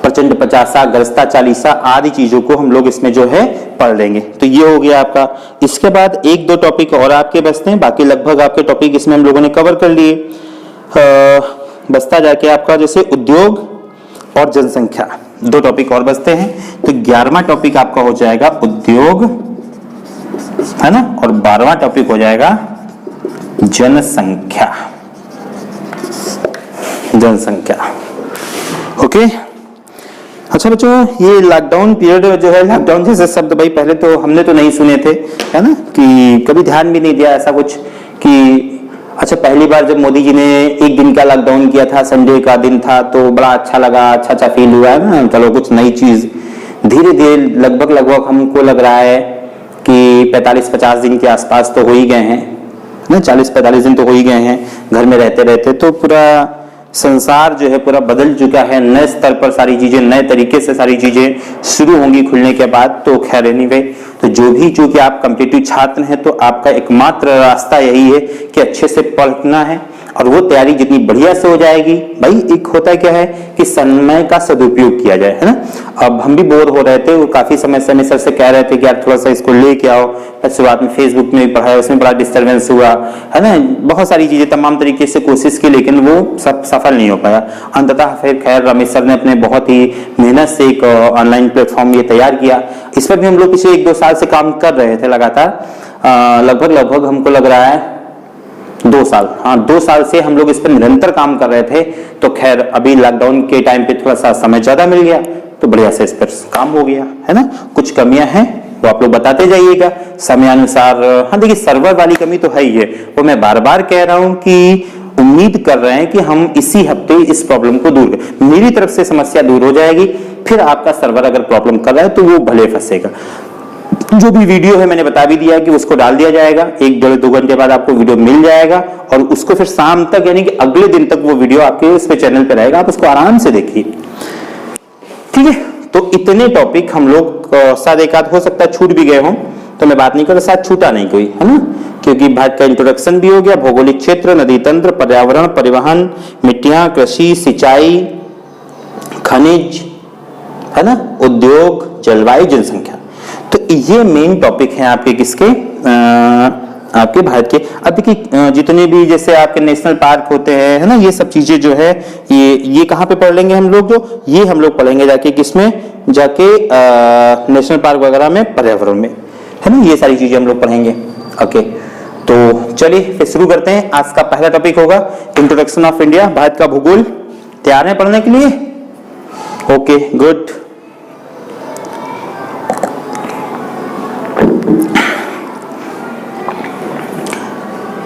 प्रचंड 50, गरजता 40 आदि चीजों को हम लोग इसमें जो है पढ़ लेंगे। तो ये हो गया आपका। इसके बाद 1-2 टॉपिक और आपके बचते हैं, बाकी लगभग आपके टॉपिक इसमें हम लोगों ने कवर कर लिए। बचता जाके आपका जैसे उद्योग और जनसंख्या, 2 टॉपिक और बचते हैं। तो 11वां टॉपिक आपका हो जाएगा उद्योग, है ना, और 12वां टॉपिक हो जाएगा जनसंख्या। जनसंख्या, ओके। अच्छा बच्चों, ये लॉकडाउन पीरियड जो है, लॉकडाउन जैसे शब्द भाई पहले तो हमने तो नहीं सुने थे, है ना, कि कभी ध्यान भी नहीं दिया ऐसा कुछ कि अच्छा, पहली बार जब मोदी जी ने 1 दिन का लॉकडाउन किया था, संडे का दिन था, तो बड़ा अच्छा लगा, अच्छा फील हुआ है ना, चलो कुछ नई चीज। धीरे धीरे लगभग हमको लग रहा है कि 45-50 दिन के आसपास तो हो ही गए हैं ना, 40-45 दिन तो हो ही गए हैं घर में रहते रहते। तो पूरा संसार जो है पूरा बदल चुका है, नए स्तर पर सारी चीजें, नए तरीके से सारी चीजें शुरू होंगी खुलने के बाद। तो खैर एनीवे, तो जो भी चूंकि आप कॉम्पिटिटिव छात्र हैं, तो आपका एकमात्र रास्ता यही है कि अच्छे से पढ़ना है, और वो तैयारी जितनी बढ़िया से हो जाएगी। भाई एक होता है क्या है कि समय का सदुपयोग किया जाए, है ना। अब हम भी बोर हो रहे थे, वो काफी समय से सर से कह रहे थे कि यार थोड़ा सा इसको लेके आओ। शुरुआत में फेसबुक में भी पढ़ाया, उसमें बड़ा डिस्टर्बेंस हुआ, है ना, बहुत सारी चीजें तमाम तरीके से कोशिश की, लेकिन वो सब सफल नहीं हो पाया। अंततः फिर खैर रमेश सर ने अपने बहुत ही मेहनत से एक ऑनलाइन प्लेटफॉर्म ये तैयार किया। इस पर भी हम लोग पिछले 1-2 साल से काम कर रहे थे लगातार। लगभग हमको लग रहा है 2 साल, हाँ 2 साल से हम लोग इस पर निरंतर काम कर रहे थे। तो खैर अभी लॉकडाउन के टाइम पे थोड़ा सा समय ज्यादा मिल गया, तो बढ़िया से इस पर काम हो गया, है ना। कुछ कमियां हैं वो आप लोग बताते जाइएगा समय अनुसार। हाँ देखिए, सर्वर वाली कमी तो है ही है, वो मैं बार बार कह रहा हूं कि उम्मीद कर रहे हैं कि हम इसी हफ्ते इस प्रॉब्लम को दूर करें। मेरी तरफ से समस्या दूर हो जाएगी, फिर आपका सर्वर अगर प्रॉब्लम कर रहा है तो वो भले फंसेगा। जो भी वीडियो है मैंने बता भी दिया कि उसको डाल दिया जाएगा, 1-1.5-2 घंटे बाद आपको वीडियो मिल जाएगा, और उसको फिर शाम तक यानी कि अगले दिन तक वो वीडियो आपके उस पे चैनल पे रहेगा, आप उसको आराम से देखिए, ठीक है। तो इतने टॉपिक हम लोग शायद एक आध हो सकता है छूट भी गए हों, तो मैं बात नहीं कर रहा, शायद छूटा नहीं कोई, है ना, क्योंकि भारत का इंट्रोडक्शन भी हो गया, भौगोलिक क्षेत्र, नदी तंत्र, पर्यावरण, परिवहन, मिट्टियां, कृषि, सिंचाई, खनिज, है ना, उद्योग, जलवायु, जनसंख्या। तो ये मेन टॉपिक हैं आपके किसके, आपके भारत के। अब देखिए जितने भी जैसे आपके नेशनल पार्क होते हैं, है ना, ये सब चीजें जो है ये कहाँ पे पढ़ लेंगे हम लोग, जो ये हम लोग पढ़ेंगे जाके किसमें, जाके नेशनल पार्क वगैरह में, पर्यावरण में, है ना, ये सारी चीजें हम लोग पढ़ेंगे। ओके, तो चलिए फिर शुरू करते हैं। आज का पहला टॉपिक होगा इंट्रोडक्शन ऑफ इंडिया, भारत का भूगोल। तैयार हैं पढ़ने के लिए? Okay, good.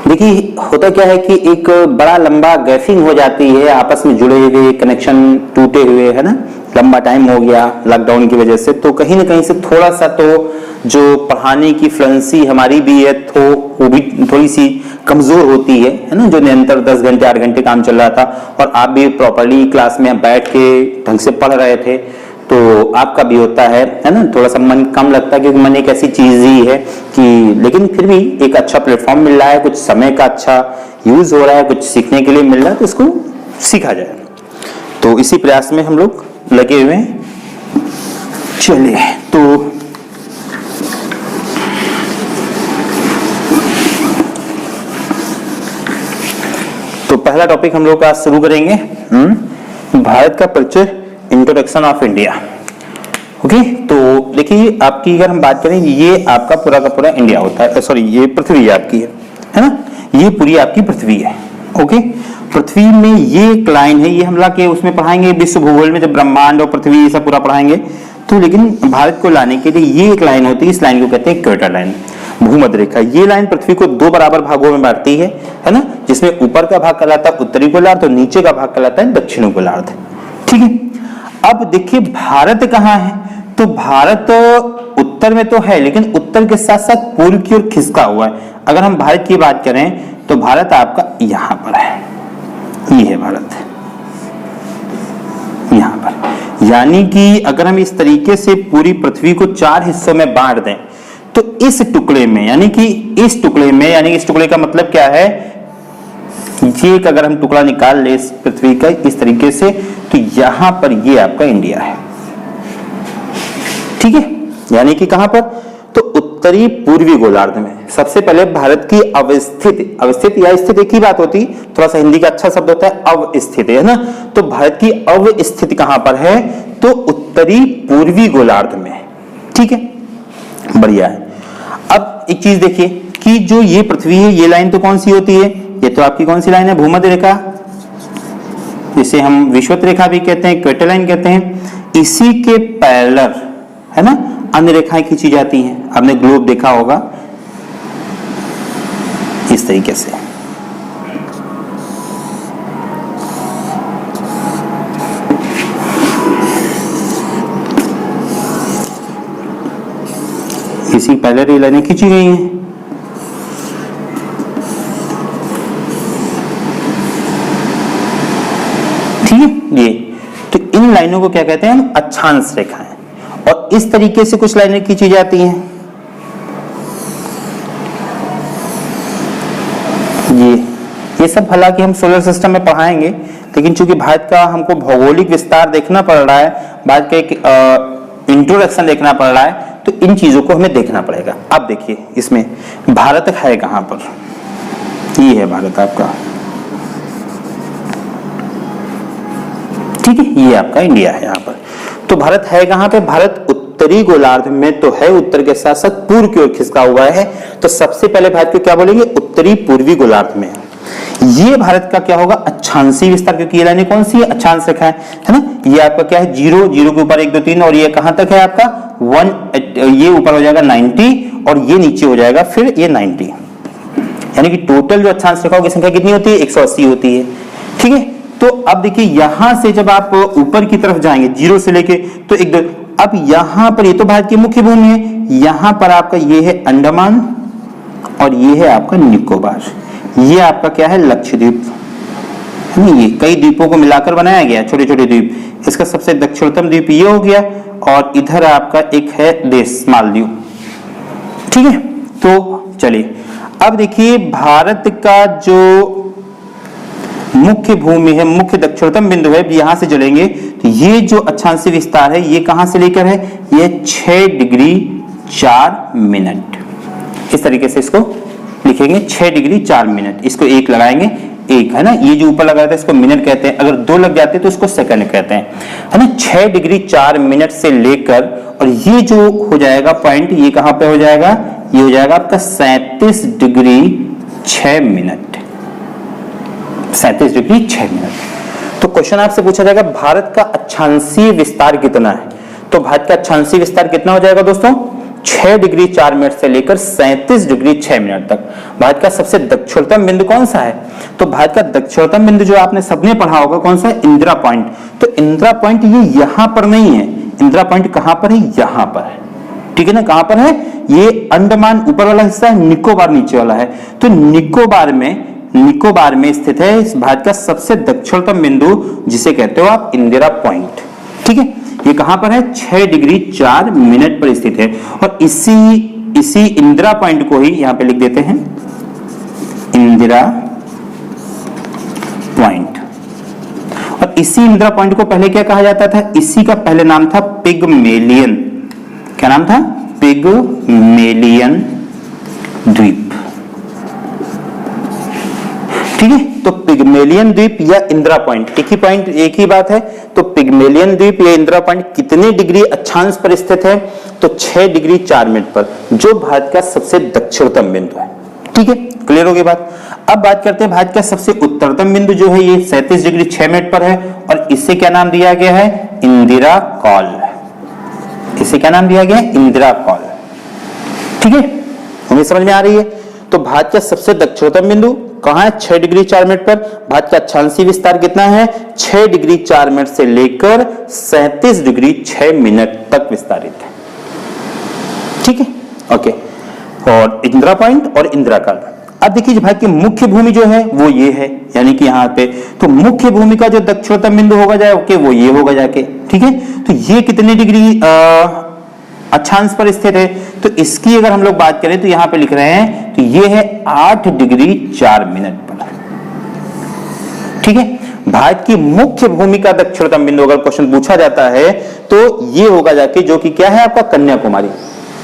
देखिए होता क्या है कि एक बड़ा लंबा गैपिंग हो जाती है, आपस में जुड़े हुए कनेक्शन टूटे हुए, है ना, लंबा टाइम हो गया लॉकडाउन की वजह से, तो कहीं ना कहीं से थोड़ा सा तो जो पढ़ाने की फ्लुएंसी हमारी भी है तो वो भी थोड़ी सी कमजोर होती है ना। जो निरंतर 10 घंटे 8 घंटे काम चल रहा था और आप भी प्रॉपरली क्लास में बैठ के ढंग से पढ़ रहे थे, तो आपका भी होता है ना, थोड़ा सा मन कम लगता है, क्योंकि मन एक ऐसी चीज ही है कि, लेकिन फिर भी एक अच्छा प्लेटफॉर्म मिल रहा है, कुछ समय का अच्छा यूज हो रहा है, कुछ सीखने के लिए मिल रहा है, तो इसको सीखा जाए। तो इसी प्रयास में हम लोग लगे हुए हैं। चलिए तो पहला टॉपिक हम लोग का शुरू करेंगे, भारत का परिचय, इंट्रोडक्शन ऑफ इंडिया। ओके, तो देखिए आपकी अगर हम बात करें, ये आपका पूरा का पूरा इंडिया होता है, सॉरी ये पृथ्वी आपकी है ना, ये पूरी आपकी पृथ्वी है। ओके, पृथ्वी में ये एक लाइन है, ये हम लोग के उसमें पढ़ाएंगे विश्व भूगोल में, जब ब्रह्मांड और पृथ्वी ये सब पूरा पढ़ाएंगे। तो लेकिन भारत को लाने के लिए ये एक लाइन होती है, इस लाइन को कहते हैं इक्वेटर लाइन, भूमध्य रेखा। ये लाइन पृथ्वी को दो बराबर भागों में बांटती है ना, जिसमें ऊपर का भाग कहलाता है उत्तरी गोलार्ध और नीचे का भाग कहलाता है दक्षिणी गोलार्ध। ठीक है, अब देखिए भारत कहाँ है, तो भारत उत्तर में तो है, लेकिन उत्तर के साथ साथ पूर्व की ओर खिसका हुआ है। अगर हम भारत की बात करें तो भारत आपका यहां पर है, ये है भारत यहां पर। यानी कि अगर हम इस तरीके से पूरी पृथ्वी को 4 हिस्सों में बांट दें, तो इस टुकड़े में, यानी कि इस टुकड़े का मतलब क्या है, ये एक अगर हम टुकड़ा निकाल ले इस पृथ्वी का इस तरीके से, तो यहां पर ये आपका इंडिया है। ठीक है, यानी कि कहां पर, तो उत्तरी पूर्वी गोलार्ध में। सबसे पहले भारत की अवस्थित या स्थित एक ही बात होती, थोड़ा सा हिंदी का अच्छा शब्द होता है अवस्थित, है ना। तो भारत की अवस्थिति कहां पर है, तो उत्तरी पूर्वी गोलार्ध में। ठीक है, बढ़िया है। अब एक चीज देखिए कि जो ये पृथ्वी है, ये लाइन तो कौन सी होती है, ये तो आपकी कौन सी लाइन है, भूमध्य रेखा, जिसे हम विषुवत रेखा भी कहते हैं, इक्वेटर लाइन कहते हैं। इसी के पैरेलल, है ना, अन्य रेखाएं खींची जाती हैं। आपने ग्लोब देखा होगा इस तरीके से। इसी पैरेलल लाइनें खींची गई हैं। ठीक है, ये तो इन लाइनों को क्या कहते हैं हम, अक्षांश रेखाएं। और इस तरीके से कुछ लाइनें खींची जाती हैं, ये सब हालांकि हम सोलर सिस्टम में पढ़ाएंगे, लेकिन चूंकि भारत का हमको भौगोलिक विस्तार देखना पड़ रहा है, भारत का एक इंट्रोडक्शन देखना पड़ रहा है, तो इन चीजों को हमें देखना पड़ेगा। अब देखिए इसमें भारत है कहां पर, ये है भारत आपका। ठीक है, ये आपका इंडिया है यहाँ पर। तो भारत है कहां पे, भारत उत्तरी गोलार्ध में तो है, उत्तर के साथ साथ पूर्व की ओर खिसका हुआ है। तो सबसे पहले भारत को क्या बोलेंगे, उत्तरी पूर्वी गोलार्ध में। ये भारत का क्या होगा, अक्षांशीय विस्तार, क्योंकि ये लाइनें कौन सी है, अक्षांश रेखा है ना। ये आपका क्या है, 0 0 के ऊपर 1 2 3, और ये कहां तक है आपका 1, ये ऊपर हो जाएगा 90 और ये नीचे हो जाएगा फिर ये 90। यानी कि टोटल जो अक्षांश रेखाओं की संख्या कितनी होती है, 180 होती है। ठीक है, तो अब देखिए यहां से जब आप ऊपर की तरफ जाएंगे 0 से लेके, तो 1 2, अब यहां पर ये तो भारत की मुख्य भूमि है, यहां पर आपका ये है अंडमान और ये है आपका निकोबार, ये आपका क्या है, लक्षद्वीप। ये कई द्वीपों को मिलाकर बनाया गया, छोटे छोटे द्वीप। इसका सबसे दक्षिणतम द्वीप ये हो गया, और इधर आपका एक है देश मालदीव। ठीक है, तो चलिए अब देखिए भारत का जो मुख्य भूमि है, मुख्य दक्षिणतम बिंदु है, यहां से चलेंगे तो ये जो अक्षांशीय विस्तार है ये कहां से लेकर है, ये 6 डिग्री 4 मिनट, इस तरीके से इसको लिखेंगे 6 डिग्री 4 मिनट, इसको 1 लगाएंगे, 1 है ना, ये जो ऊपर लगा था इसको मिनट कहते हैं, अगर 2 लग जाते तो उसको सेकंड कहते हैं, है ना। 6 डिग्री 4 मिनट से लेकर, और ये जो हो जाएगा पॉइंट, ये कहां पे हो जाएगा, ये हो जाएगा आपका 37 डिग्री 6 मिनट, 37 डिग्री 6 मिनट। तो क्वेश्चन आपसे पूछा जाएगा भारत का अक्षांशीय विस्तार कितना है, तो भारत का अक्षांशीय विस्तार कितना हो जाएगा दोस्तों, 6 डिग्री 4 मिनट से लेकर 37 डिग्री 6 मिनट तक। भारत का सबसे दक्षिणतम बिंदु कौन सा है, तो भारत का दक्षिणतम बिंदु जो आपने सबने पढ़ा होगा कौन सा है, इंदिरा पॉइंट। तो इंदिरा पॉइंट ये यहां पर नहीं है, इंदिरा पॉइंट कहां पर है, यहां पर है, ठीक है ना। कहां पर है, ये अंडमान ऊपर वाला हिस्सा है, निकोबार नीचे वाला है। तो निकोबार में स्थित है इस भारत का सबसे दक्षिणतम बिंदु, जिसे कहते हो आप इंदिरा पॉइंट, ठीक है। ये कहां पर है, 6 डिग्री 4 मिनट पर स्थित है। और इसी इंदिरा पॉइंट को ही यहां पे लिख देते हैं इंदिरा पॉइंट। और इसी इंदिरा पॉइंट को पहले क्या कहा जाता था, इसी का पहले नाम था पिगमेलियन। क्या नाम था, पिगमेलियन द्वीप, ठीक है। तो पिगमेलियन द्वीप या इंदिरा पॉइंट एक ही बात है। तो पिगमेलियन द्वीप या इंदिरा पॉइंट कितने डिग्री अक्षांश पर स्थित है, तो 6 डिग्री 4 मिनट पर, जो भारत का सबसे दक्षिणतम बिंदु है, ठीक है। क्लियर होगी बात। अब बात करते हैं भारत का सबसे उत्तरतम बिंदु जो है, ये 37 डिग्री 6 मिनट पर है, और इसे क्या नाम दिया गया है, इंदिरा कॉल। इसे क्या नाम दिया गया है, इंदिरा कॉल, ठीक है। हमें समझ में आ रही है। तो भारत का सबसे दक्षिणतम बिंदु कहां है, 6 डिग्री 4 मिनट पर। भारत का अक्षांशीय विस्तार कितना है, 6 डिग्री 4 मिनट से लेकर 37 डिग्री 6 मिनट तक विस्तारित है, ठीक है, ओके। और इंदिरा पॉइंट और इंदिरा कॉल। अब देखिए भारत की मुख्य भूमि जो है वो ये है, यानी कि यहाँ पे तो मुख्य भूमि का जो दक्षिणतम बिंदु होगा जाके वो ये होगा जाके, ठीक है। तो ये कितने डिग्री अक्षांश पर स्थित है, तो इसकी अगर हम लोग बात करें तो यहां पे लिख रहे हैं, तो ये है 8 डिग्री 4 मिनट पर, ठीक है। भारत की मुख्य भूमि का दक्षिणतम बिंदु अगर क्वेश्चन पूछा जाता है तो ये होगा जाके, जो कि क्या है आपका कन्याकुमारी।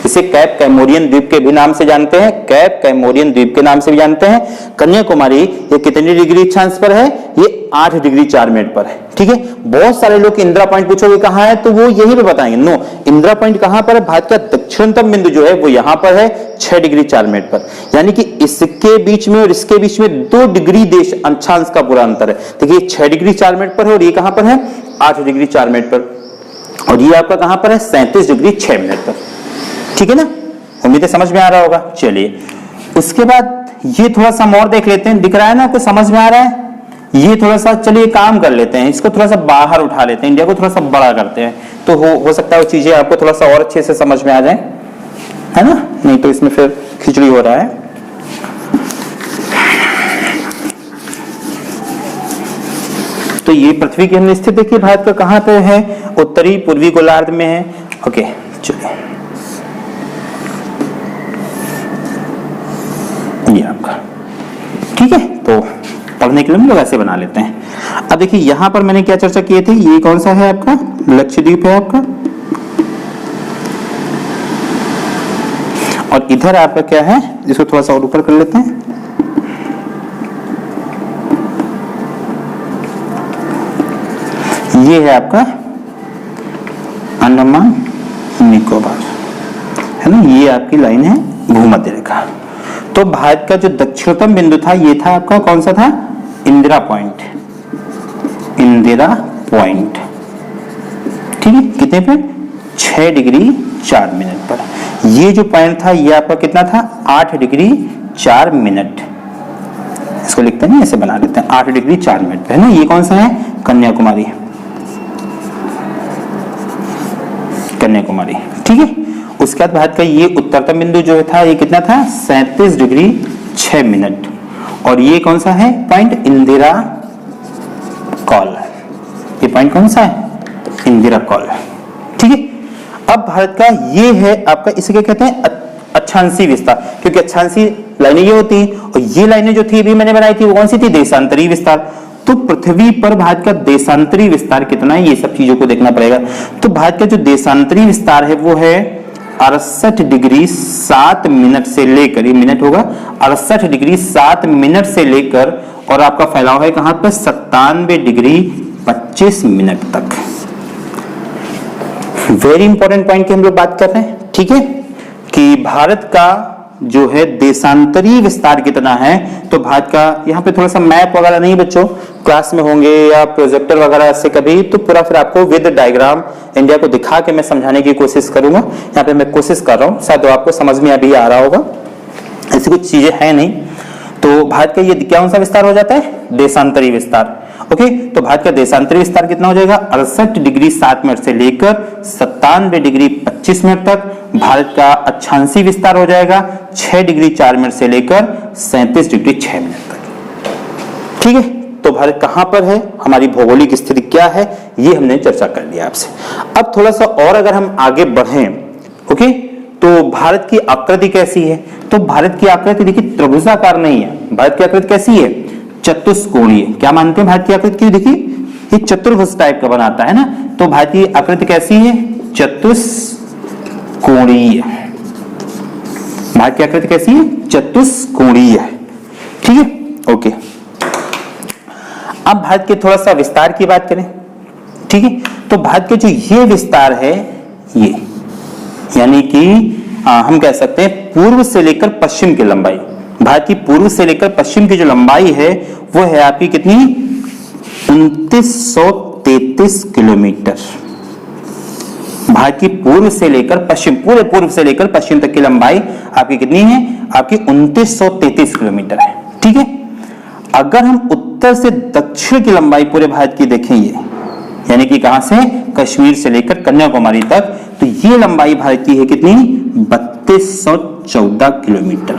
इसे कैप कैमोरियन द्वीप के भी नाम से जानते हैं, कैप कैमोरियन द्वीप के नाम से भी जानते हैं। कन्याकुमारी ये कितनी डिग्री अक्षांश पर है, ये 8 डिग्री 4 मिनट पर है, ठीक है। बहुत सारे लोग इंदिरा पॉइंट पूछोगे कहां है, तो वो यही पे बताएंगे, नो, इंदिरा पॉइंट कहां पर है, भारत का दक्षिणतम बिंदु जो है वो यहां पर है 6 डिग्री 4 मिनट पर, यानी कि इसके बीच में और इसके बीच में 2 डिग्री देश अक्षांश का पूरा अंतर है। देखिए 6 डिग्री 4 मिनट पर है, और ये कहां पर है, 8 डिग्री 4 मिनट पर, और ये आपका कहां पर है, 37 डिग्री 6 मिनट पर, ठीक है ना। उम्मीद है समझ में आ रहा होगा। चलिए उसके बाद ये थोड़ा सा और देख लेते हैं, दिख रहा है ना आपको, समझ में आ रहा है। ये थोड़ा सा चलिए काम कर लेते हैं, इसको थोड़ा सा बाहर उठा लेते हैं, इंडिया को थोड़ा सा बड़ा करते हैं, तो हो सकता है वो चीजें आपको थोड़ा सा और अच्छे से समझ में आ जाए, है ना। नहीं तो इसमें फिर खिचड़ी हो रहा है। तो ये पृथ्वी के अंदर स्थित देखिए भारत का कहां पे है, उत्तरी पूर्वी गोलार्ध में है, ओके। चलिए ये आपका, ठीक है। तो पढ़ने के लिए हम लोग ऐसे बना लेते हैं। अब देखिए यहां पर मैंने क्या चर्चा की थी, ये कौन सा है आपका, लक्षद्वीप है आपका, और इधर आपका क्या है, इसको थोड़ा सा और ऊपर कर लेते हैं, ये है आपका अंडमान निकोबार, है ना। ये आपकी लाइन है भूमध्य रेखा। तो भारत का जो दक्षिणतम बिंदु था ये था आपका कौन सा था, इंदिरा पॉइंट, इंदिरा पॉइंट, ठीक है। कितने पे, 6 डिग्री 4 मिनट पर। ये जो पॉइंट था ये आपका कितना था, 8 डिग्री 4 मिनट। इसको लिखते हैं, ऐसे बना लेते हैं, 8 डिग्री 4 मिनट पे, है ना। ये कौन सा है, कन्याकुमारी, कन्याकुमारी, ठीक है। उसके बाद भारत का ये उत्तरतम बिंदु जो था ये कितना था, 37 डिग्री 6 मिनट, और ये कौन सा है पॉइंट, इंदिरा कॉल। ये पॉइंट कौन सा है, इंदिरा कॉल, ठीक है। अब भारत का ये है आपका, इसे क्या कहते हैं, अक्षांशीय विस्तार, क्योंकि अक्षांशीय लाइनें ये होती हैं, और ये लाइनें जो थी अभी मैंने बनाई थी वो कौन सी थी, देशांतरीय विस्तार। तो पृथ्वी पर भारत का देशांतरीय विस्तार कितना है, ये सब चीजों को देखना पड़ेगा। तो भारत का जो देशांतरीय विस्तार है वो है 68 डिग्री 7 मिनट से लेकर, ये मिनट होगा, 68 डिग्री 7 मिनट से लेकर और आपका फैलाव है कहां पे 97 डिग्री 25 मिनट तक। वेरी इंपॉर्टेंट पॉइंट की हम लोग बात कर रहे हैं, ठीक है, कि भारत का जो है देशांतरीय विस्तार कितना है। तो भारत का यहाँ पे थोड़ा सा मैप वगैरह नहीं बच्चों क्लास में होंगे या प्रोजेक्टर वगैरह से कभी, तो पूरा फिर आपको विद डायग्राम इंडिया को दिखा के मैं समझाने की कोशिश करूंगा। यहाँ पे मैं कोशिश कर रहा हूँ, शायद आपको समझ में अभी आ रहा होगा, ऐसी कुछ चीजें है नहीं। तो भारत का ये कौन सा विस्तार हो जाता है, देशांतरीय विस्तार। ओके, तो भारत का देशांतरीय विस्तार कितना हो जाएगा, 68 डिग्री 7 मिनट से लेकर 97 डिग्री 25 मिनट तक। भारत का अक्षांशीय विस्तार हो जाएगा 6 डिग्री 4 मिनट से लेकर 37 डिग्री 6 मिनट तक। ठीक है, तो भारत कहां पर है, हमारी भौगोलिक स्थिति क्या है, ये हमने चर्चा कर लिया आपसे। अब थोड़ा सा और अगर हम आगे बढ़ें, ओके, तो भारत की आकृति कैसी है, तो भारत की आकृति देखिए त्रिभुजाकार नहीं है, भारत की आकृति कैसी है, चतुष्कोणीय। क्या मानते हैं भारत की आकृति की, देखिए ये चतुर्भुज टाइप का बनाता है ना, तो भारत की आकृति कैसी है, चतुष्कोणीय। भारत की आकृति कैसी है, चतुष्कोणीय है। ठीक है, ओके। अब भारत के थोड़ा सा विस्तार की बात करें, ठीक है, तो भारत के जो ये विस्तार है, ये यानी कि हम कह सकते हैं पूर्व से लेकर पश्चिम की लंबाई, भारत की पूर्व से लेकर पश्चिम की जो लंबाई है वो है आपकी कितनी, 2933 किलोमीटर। भारत की पूर्व से लेकर पश्चिम, पूरे पूर्व से लेकर पश्चिम तक की लंबाई आपकी कितनी है, आपकी 2933 किलोमीटर है। ठीक है, अगर हम उत्तर से दक्षिण की लंबाई पूरे भारत की देखेंगे, यानी कि कहां से, कश्मीर से लेकर कन्याकुमारी तक, तो ये लंबाई भारत की है कितनी, 3214 किलोमीटर।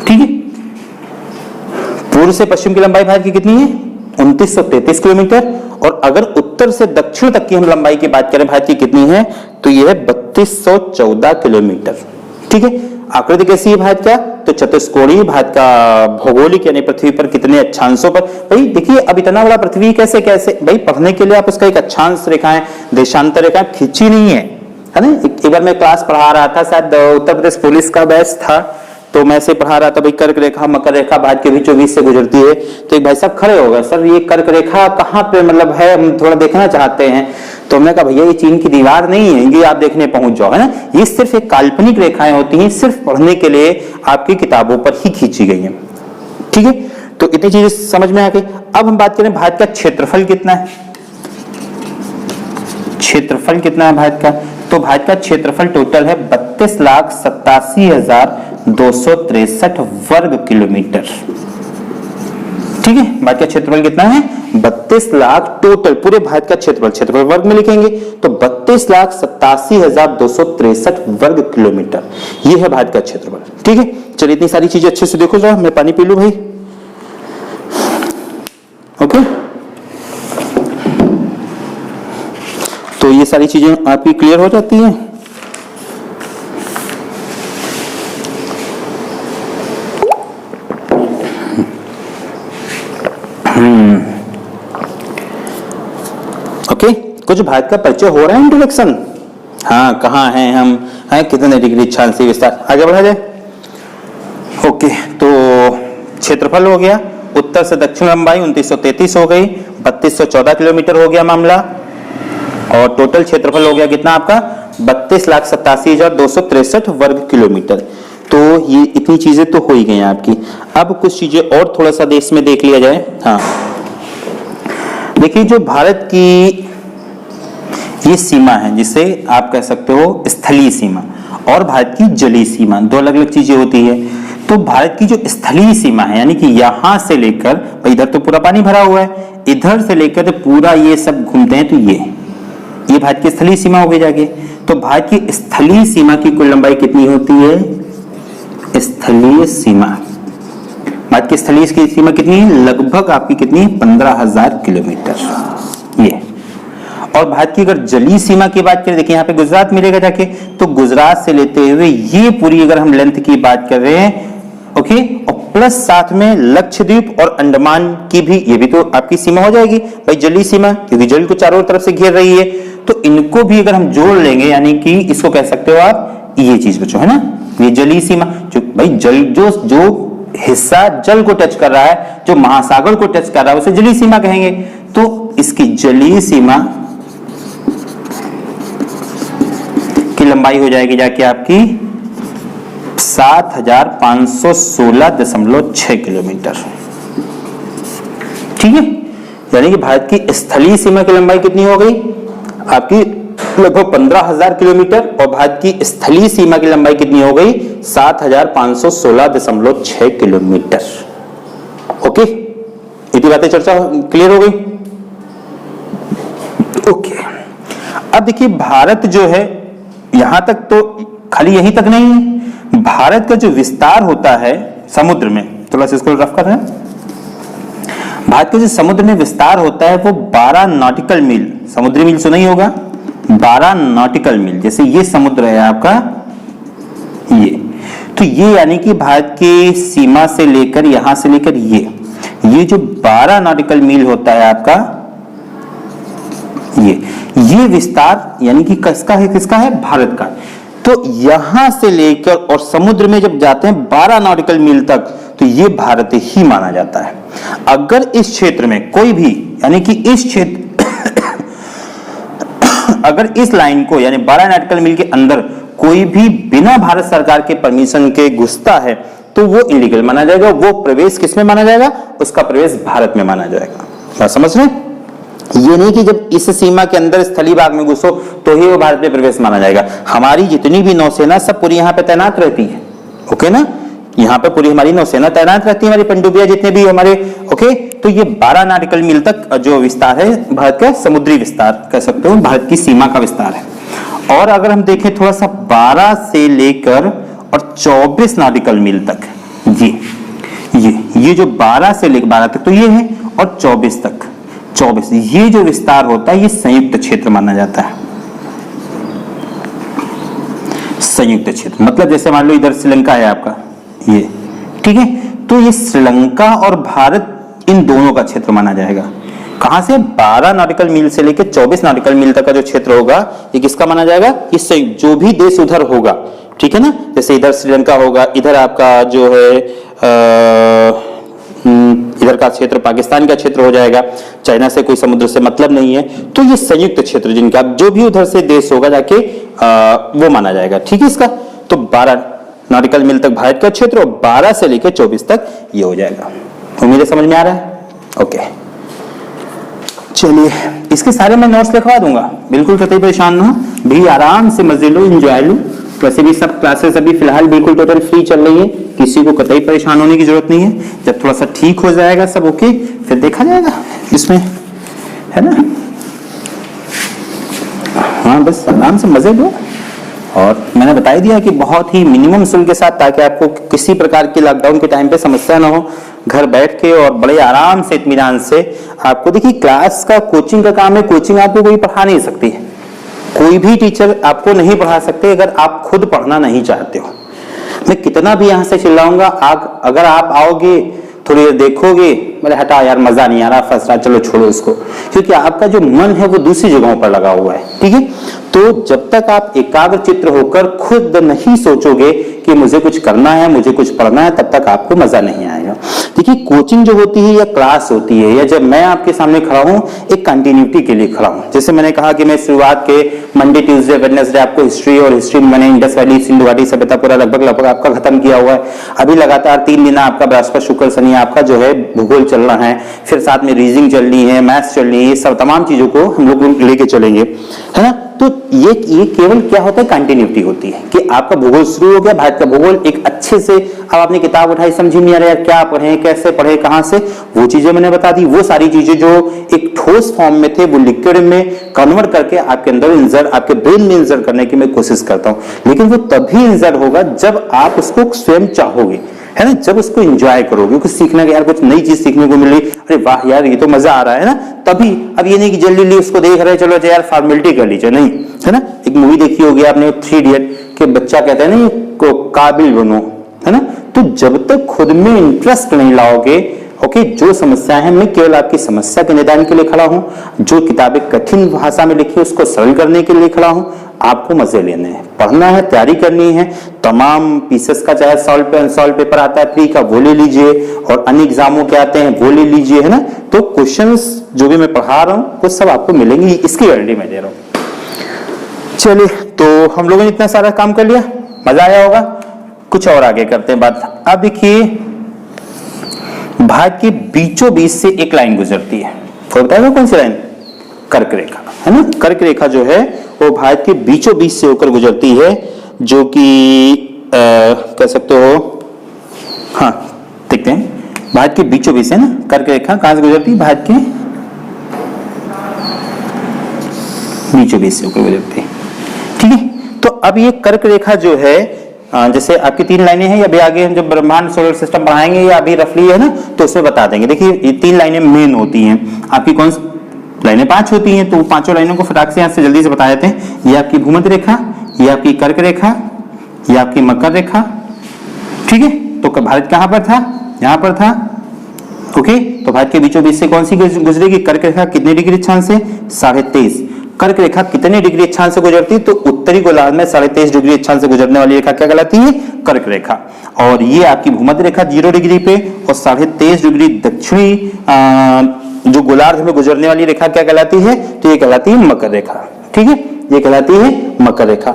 ठीक है, पूर्व से पश्चिम की लंबाई भारत की कितनी है, 2933 किलोमीटर, और अगर उत्तर से दक्षिण तक की हम लंबाई की बात करें भारत की कितनी है, तो यह है 3214 किलोमीटर। ठीक है, आकृति कैसी है भारत का, तो चतुष्कोणीय। भारत का भौगोलिक यानी पृथ्वी पर कितने अक्षांशों पर, भाई देखिए अब इतना बड़ा पृथ्वी कैसे कैसे, भाई पढ़ने के लिए आप उसका एक अक्षांश रेखाएं, देशांतर रेखाएं खींची नहीं है ना। एक बार मैं क्लास पढ़ा रहा था, शायद उत्तर प्रदेश पुलिस का बैच था, तो मैं से पढ़ा रहा था भाई कर्क रेखा मकर रेखा भारत के बीचों बीच से गुजरती है। तो एक भाई साहब खड़े हो गए, सर ये कर्क रेखा कहाँ पे मतलब है, हम थोड़ा देखना चाहते हैं। तो हमने कहा भैया ये चीन की दीवार नहीं है, ये आप देखने पहुंच जाओ, है ना, ये सिर्फ एक काल्पनिक रेखाएं होती हैं, सिर्फ पढ़ने के लिए आपकी किताबों पर ही खींची गई है। ठीक है, तो इतनी चीजें समझ में आ गई। अब हम बात करें भारत का क्षेत्रफल कितना है, क्षेत्रफल कितना है भारत का, तो भारत का क्षेत्रफल टोटल है 32,87,263 वर्ग किलोमीटर। ठीक है, भारत का क्षेत्रफल कितना है, 32 लाख टोटल, पूरे भारत का क्षेत्रफल, क्षेत्रफल वर्ग में लिखेंगे तो 32,87,263 वर्ग किलोमीटर, ये है भारत का क्षेत्रफल। ठीक है, चलिए इतनी सारी चीजें अच्छे से देखो जरा, मैं पानी पी लूं भाई। ओके, तो ये सारी चीजें आपकी क्लियर हो जाती हैं। ओके, कुछ भारत का परिचय हो रहा है, इंट्रोडक्शन। हाँ, कहाँ हैं हम, हैं कितने डिग्री अक्षांशीय विस्तार, आगे बढ़ा जाए। ओके, तो क्षेत्रफल हो गया, उत्तर से दक्षिण लंबाई 2933 हो गई, 3214 किलोमीटर हो गया मामला, और टोटल क्षेत्रफल हो गया कितना आपका, 32,87,263 वर्ग किलोमीटर। तो ये इतनी चीजें तो हो ही गई आपकी। अब कुछ चीजें और थोड़ा सा देश में देख लिया जाए। हाँ, देखिए जो भारत की ये सीमा है, जिसे आप कह सकते हो स्थलीय सीमा, और भारत की जलीय सीमा, दो अलग अलग चीजें होती है। तो भारत की जो स्थलीय सीमा है, यानी कि यहां से लेकर, इधर तो पूरा पानी भरा हुआ है, इधर से लेकर पूरा ये सब घूमते हैं, तो ये भारत की स्थलीय सीमा हो गई जाके। तो भारत की स्थलीय सीमा की कुल लंबाई कितनी होती है, स्थलीय सीमा, भारत की स्थलीय सीमा कितनी है, लगभग आपकी कितनी है, 15,000 किलोमीटर ये। और भारत की अगर जलीय सीमा की बात करें, देखिए यहाँ पे गुजरात मिलेगा जाके, तो गुजरात से लेते हुए ये पूरी अगर हम लेंथ की बात कर रहे हैं, ओके, और प्लस साथ में लक्षद्वीप और अंडमान की भी, ये भी तो आपकी सीमा हो जाएगी भाई, जलीय सीमा, क्योंकि जल को चारों तरफ से घेर रही है। तो इनको भी अगर हम जोड़ लेंगे, यानी कि इसको कह सकते हो आप ये चीज बच्चों, है ना, ये जलीय सीमा। जो भाई जल जो हिस्सा जल को टच कर रहा है, जो महासागर को टच कर रहा है, उसे जलीय सीमा कहेंगे। तो इसकी जलीय सीमा की लंबाई हो जाएगी जाके आपकी 7516.6 किलोमीटर। ठीक है, यानी कि भारत की स्थलीय सीमा की लंबाई कितनी हो गई आपकी लगभग 15,000 किलोमीटर, और भारत की स्थलीय सीमा की लंबाई कितनी हो गई 7516.6 किलोमीटर। ओके, इतनी बातें चर्चा क्लियर हो गई। ओके, अब देखिए भारत जो है, यहां तक तो खाली यहीं तक नहीं, भारत का जो विस्तार होता है समुद्र में, थोड़ा सा इसको रफ कर रहे हैं, भारत का जो समुद्र में विस्तार होता है वो 12 नॉटिकल मील, समुद्री मील सुना ही होगा, 12 नॉटिकल मील। जैसे ये समुद्र है आपका, ये तो ये यानी कि भारत की सीमा से लेकर यहां से लेकर ये जो 12 नॉटिकल मील होता है आपका, ये विस्तार यानी कि किसका है भारत का। तो यहां से लेकर और समुद्र में जब जाते हैं 12 नॉटिकल मील तक, तो ये भारत ही माना जाता है। अगर इस क्षेत्र में कोई भी, यानी कि इस क्षेत्र अगर इस लाइन को यानी 12 नॉटिकल मील के अंदर कोई भी बिना भारत सरकार के परमिशन के घुसता है तो वो इलीगल माना जाएगा। वो प्रवेश किसमें माना जाएगा, उसका प्रवेश भारत में माना जाएगा। क्या समझ रहे हैं? ये नहीं कि जब इस सीमा के अंदर स्थलीय भाग में घुसो तो ही वो भारत में प्रवेश माना जाएगा। हमारी जितनी भी नौसेना सब पूरी यहाँ पे तैनात रहती है, ओके ना, यहाँ पे पूरी हमारी नौसेना तैनात रहती है, हमारी पनडुब्बियां जितने भी हमारे, ओके। तो ये 12 नॉटिकल मील तक जो विस्तार है भारत का समुद्री विस्तार कह सकते हो, भारत की सीमा का विस्तार है। और अगर हम देखें थोड़ा सा 12 से लेकर और 24 नॉटिकल मील तक, ये जो 12 से लेकर 12 तक तो ये है, और 24 तक, 24 ये जो विस्तार होता है ये संयुक्त क्षेत्र माना जाता है। संयुक्त क्षेत्र मतलब जैसे मान लो इधर श्रीलंका है आपका, ये ठीक है, तो ये श्रीलंका और भारत इन दोनों का क्षेत्र माना जाएगा। कहां से 12 नॉटिकल मील से लेकर 24 नॉटिकल मील तक का जो क्षेत्र होगा ये किसका माना जाएगा, इससे जो भी देश उधर होगा, ठीक है ना। जैसे इधर श्रीलंका होगा, इधर आपका जो है इधर का क्षेत्र पाकिस्तान का क्षेत्र हो जाएगा, चाइना से कोई समुद्र से मतलब नहीं है। तो ये संयुक्त क्षेत्र जिनका जो भी उधर से देश होगा जाके वो माना जाएगा, ठीक है। इसका तो 12 नॉटिकल मील तक भारत का क्षेत्र और 12 से लेकर 24 तक ये हो जाएगा। उम्मीद है समझ में आ रहा है, ओके। चलिए इसके सारे मैं नोट्स लिखवा दूंगा, बिल्कुल कतई परेशान ना हो, भी आराम से मजे लो, एंजॉय लो। वैसे भी सब क्लासेस अभी फिलहाल बिल्कुल टोटल फ्री चल रही है, किसी को कतई परेशान होने की जरूरत नहीं है। जब थोड़ा सा ठीक हो जाएगा सब, ओके, फिर देखा जाएगा इसमें, है ना। हाँ बस आराम से मजे लो, और मैंने बता दिया कि बहुत ही मिनिमम शुल्क के साथ, ताकि आपको किसी प्रकार की लॉकडाउन के टाइम पे समस्या ना हो, घर बैठ के और बड़े आराम से इत्मीनान से आपको, देखिए क्लास का कोचिंग का काम है, कोचिंग आपको कोई पढ़ा नहीं सकती है, कोई भी टीचर आपको नहीं पढ़ा सकते अगर आप खुद पढ़ना नहीं चाहते हो। मैं कितना भी यहां से चिल्लाऊंगा, अगर आप आओगे थोड़ी देर देखोगे, बोले हटा यार मजा नहीं आ रहा, फंस रहा, चलो छोड़ो इसको, क्योंकि आपका जो मन है वो दूसरी जगहों पर लगा हुआ है, ठीक है। तो जब तक आप एकाग्र चित्त होकर खुद नहीं सोचोगे कि मुझे कुछ करना है, मुझे कुछ पढ़ना है, तब तक आपको मजा नहीं आएगा। देखिए कोचिंग जो होती है या क्लास होती है, या जब मैं आपके सामने खड़ा हूं, एक कंटिन्यूटी के लिए खड़ा हूं। जैसे मैंने कहा कि मैं शुरुआत के मंडे ट्यूसडे वेडनेसडे आपको हिस्ट्री, और हिस्ट्री में मैंने इंडस वैली सिंधु घाटी सभ्यता पूरा लगभग आपका खत्म किया हुआ है। अभी लगातार 3 दिन आपका बृहस्पति शुक्र शनि आपका जो है भूगोल चल रहा है, फिर साथ में रीजनिंग चलनी है, मैथ्स चलनी है, सब तमाम चीजों को हम लोग लेके चलेंगे, है ना। तो ये केवल क्या होता है, कंटिन्यूटी होती है कि आपका भूगोल शुरू हो गया, भारत का भूगोल एक अच्छे से, अब आपने किताब उठाई, समझ नहीं आ रहा है क्या पढ़ें, कैसे पढ़ें, कहां से, वो चीजें मैंने बता दी। वो सारी चीजें जो एक ठोस फॉर्म में थे वो लिक्विड में कन्वर्ट करके आपके अंदर इंसर्ट, आपके ब्रेन में इंसर्ट करने की मैं कोशिश करता हूं। लेकिन वो तभी इंसर्ट होगा जब आप उसको स्वयं चाहोगे, है ना, जब उसको एंजॉय करोगे, कुछ सीखने का, यार कुछ नई चीज सीखने को मिली, अरे वाह यार ये तो मजा आ रहा है ना, तभी। अब ये नहीं कि जल्दी उसको देख रहे चलो यार फॉर्मेलिटी कर लीजिए, नहीं, है ना। एक मूवी देखी होगी आपने 3 इडियट के, बच्चा कहता है ना काबिल बनो, है ना। तो जब तक खुद में इंटरेस्ट नहीं लाओगे, ओके, जो समस्या है मैं केवल आपकी समस्या के निदान के लिए खड़ा हूं, जो किताबें कठिन भाषा में लिखी उसको सरल करने के लिए खड़ा हूं। आपको मजे लेने हैं, पढ़ना है, तैयारी करनी है। तमाम पीसेस का चाहे सॉल्व पेपर आता है प्री का वो ले लीजिए, और अन्य एग्जामों के आते हैं वो ले लीजिए, है ना। तो क्वेश्चंस जो भी मैं पढ़ा रहा हूं वो सब आपको मिलेंगे, इसकी गारंटी मैं दे रहा हूं। चलिए, तो हम लोगों ने इतना सारा काम कर लिया, मजा आया होगा। कुछ और आगे करते हैं बात। अब देखिए, भारत के बीचों बीच से एक लाइन गुजरती है, कोई बताएगा कौन सी लाइन? कर्क रेखा, है ना। कर्क रेखा जो है वो भारत के बीचों बीच से होकर गुजरती है, जो कि कह सकते हो, हाँ देखते हैं, भारत के बीचों बीच है ना कर्क रेखा। कहां से गुजरती है? भारत के बीचों बीच से होकर गुजरती है, ठीक है। तो अब ये कर्क रेखा जो है, जैसे आपकी 3 लाइनें हैं, अभी आगे हम जब ब्रह्मांड सोलर सिस्टम पढ़ाएंगे या अभी रफली है ना, तो उसमें बता देंगे। देखिए, ये 3 लाइनें मेन होती हैं आपकी। कौन सी लाइनें? 5 होती हैं, तो 5 लाइनों को फटाक से यहां से जल्दी से बता देते हैं। ये आपकी भूमध्य रेखा, ये आपकी कर्क रेखा, ये आपकी मकर रेखा, ठीक है। तो भारत कहां पर था? यहां पर था, ओके। तो भारत के बीचों बीच से कौन सी गुजरेगी? कर्क रेखा। कितने डिग्री अक्षांश से? 23.5। कर्क रेखा कितने डिग्री अक्षांश से गुजरती है? तो उत्तरी गोलार्ध में 23.5 डिग्री अक्षांश से गुजरने वाली रेखा क्या कहलाती है? कर्क रेखा। और ये आपकी भूमध्य रेखा 0 डिग्री पे और 23.5 डिग्री दक्षिणी जो गोलार्ध में गुजरने वाली रेखा क्या कहलाती है? तो ये कहलाती है मकर रेखा, ठीक है। ये कहलाती है मकर रेखा,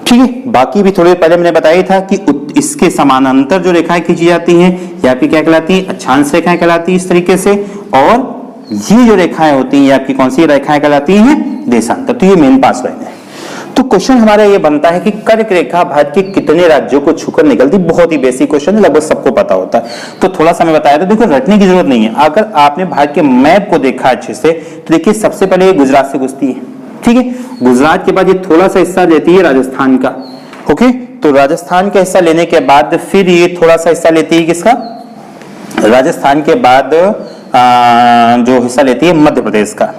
ठीक है। बाकी भी थोड़े पहले मैंने बताया था कि इसके समानांतर जो रेखाएं खींची जाती हैं ये आपकी क्या कहलाती है? अक्षांश रेखाएं कहलाती है इस तरीके से। और ये जो रेखाएं होती हैं ये आपकी कौन सी रेखाएं कहलाती हैं? देशांतर। तो ये मेन 5 लाइन है। तो क्वेश्चन हमारा ये बनता है कि कर्क रेखा भारत के कितने राज्यों को छूकर निकलती? बहुत ही बेसिक क्वेश्चन है, लगभग सबको पता होता है। तो थोड़ा सा मैं बताया था, देखो रटने की जरूरत नहीं है। अगर आपने भारत के मैप को देखा अच्छे से तो देखिए, सबसे पहले ये गुजरात से घुसती है, ठीक है। गुजरात के बाद ये थोड़ा सा हिस्सा लेती है राजस्थान का, ओके। तो राजस्थान का हिस्सा लेने के बाद फिर ये थोड़ा सा हिस्सा लेती है किसका? राजस्थान के बाद जो हिस्सा लेती है मध्य प्रदेश का।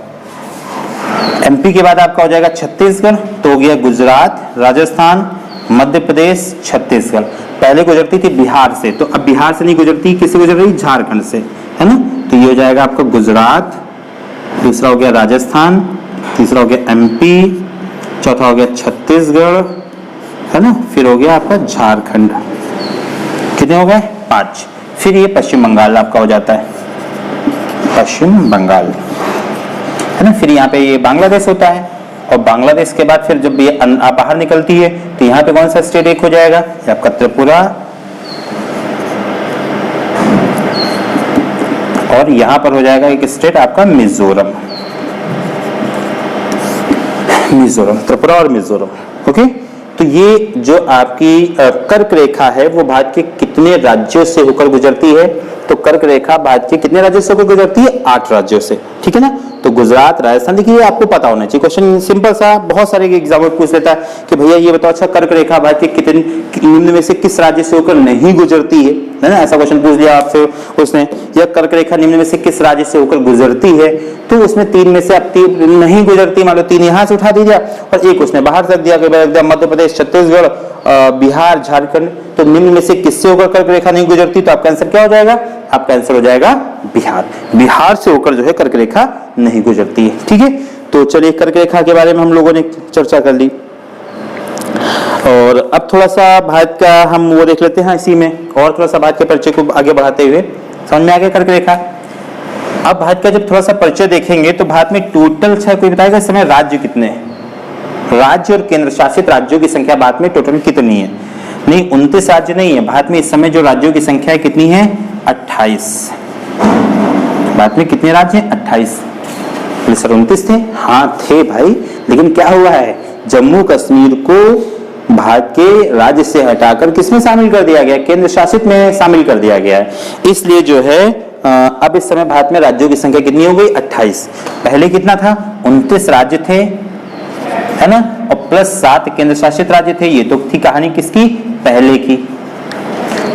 एमपी के बाद आपका हो जाएगा छत्तीसगढ़। तो हो गया गुजरात, राजस्थान, मध्य प्रदेश, छत्तीसगढ़। पहले गुजरती थी बिहार से, तो अब बिहार से नहीं गुजरती, किससे गुजर रही? झारखंड से, है ना। तो ये हो जाएगा आपका गुजरात, दूसरा हो गया राजस्थान, तीसरा हो गया एमपी, चौथा हो गया छत्तीसगढ़, है ना। फिर हो गया आपका झारखंड। कितने हो गए? 5। फिर ये पश्चिम बंगाल आपका हो जाता है, पश्चिम बंगाल, है ना। फिर यहाँ पे ये बांग्लादेश होता है, और बांग्लादेश के बाद फिर जब ये बाहर निकलती है तो यहाँ पे कौन सा स्टेट एक हो जाएगा? आपका त्रिपुरा, और यहाँ पर हो जाएगा एक स्टेट आपका मिजोरम, त्रिपुरा और मिजोरम, ओके। तो ये जो आपकी कर्क रेखा है वो भारत के कितने राज्यों से होकर गुजरती है? तो कर्क रेखा भारत के कितने राज्यों से होकर गुजरती है? 8 राज्यों से, ठीक है ना। तो गुजरात, राजस्थान, देखिए आपको पता होना चाहिए। क्वेश्चन सिंपल सा, बहुत सारे एग्जाम पूछ लेता है कि भैया ये बताओ, अच्छा कर्क रेखा भारत के कितने निम्न में से किस राज्य से होकर नहीं गुजरती है ना। ऐसा क्वेश्चन पूछ लिया आपसे उसने, या कर्क रेखा निम्न में से किस राज्य से होकर गुजरती है? तो उसमें 3 में से अब 3 नहीं गुजरती, मान लो 3 यहाँ से उठा दीजिए और एक उसने बाहर रख दिया, मध्य प्रदेश, छत्तीसगढ़, बिहार, झारखंड। तो निम्न में से किससे होकर कर्क रेखा नहीं गुजरती? तो आपका आंसर क्या हो जाएगा? आपका आंसर हो जाएगा बिहार। बिहार से होकर जो है कर्क रेखा नहीं गुजरती है, ठीक है। तो चलिए, कर्क रेखा के बारे में हम लोगों ने चर्चा कर ली, और अब थोड़ा सा भारत का हम वो देख लेते हैं इसी में, और थोड़ा सा भारत के परिचय को आगे बढ़ाते हुए। समझ में आ गया कर्क रेखा? अब भारत का जब थोड़ा सा परिचय देखेंगे तो भारत में टोटल, कोई बताएगा इस समय राज्य कितने हैं? राज्य और केंद्र शासित राज्यों की संख्या भारत में टोटल कितनी है? नहीं, 29 राज्य नहीं है भारत में इस समय। जो राज्यों की संख्या है कितनी है? 28। भारत में कितने राज्य हैं? 28। 29 थे? हाँ थे भाई, लेकिन क्या हुआ है? जम्मू कश्मीर को भारत के राज्य से हटाकर किसमें शामिल कर दिया गया? केंद्र शासित में शामिल कर दिया गया है। इसलिए जो है अब इस समय भारत में राज्यों की संख्या कितनी हो गई? 28। पहले कितना था? 29 राज्य थे, है ना, और प्लस 7 केंद्र शासित राज्य थे। ये तो थी कहानी किसकी? पहले की।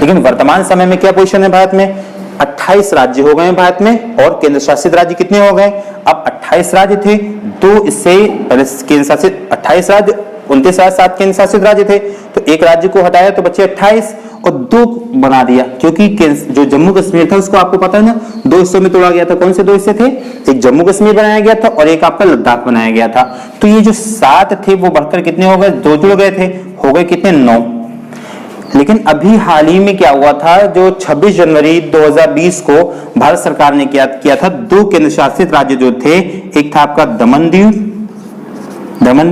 लेकिन वर्तमान समय में क्या पोजीशन है भारत में? 28 राज्य हो गए भारत में, और केंद्र शासित राज्य कितने हो गए? अब 28 राज्य थे, तो इससे केंद्र शासित 28 राज्य, 29 राज्य, 7 केंद्र शासित राज्य थे, तो एक राज्य को हटाया तो बचे 28, और 2 बना दिया, क्योंकि जो जम्मू कश्मीर था उसको आपको पता है ना 2 हिस्सों में तोड़ा गया था। कौन से 2 हिस्से थे? एक जम्मू कश्मीर बनाया गया था और एक आपका लद्दाख बनाया गया था। तो ये जो 7 थे वो बढ़कर कितने हो गए? 2 जुड़ गए थे, हो गए कितने? 9। लेकिन अभी हाल ही में क्या हुआ था, जो 26 जनवरी 2020 को भारत सरकार ने किया था, 2 केंद्र शासित राज्य जो थे, एक था आपका दमन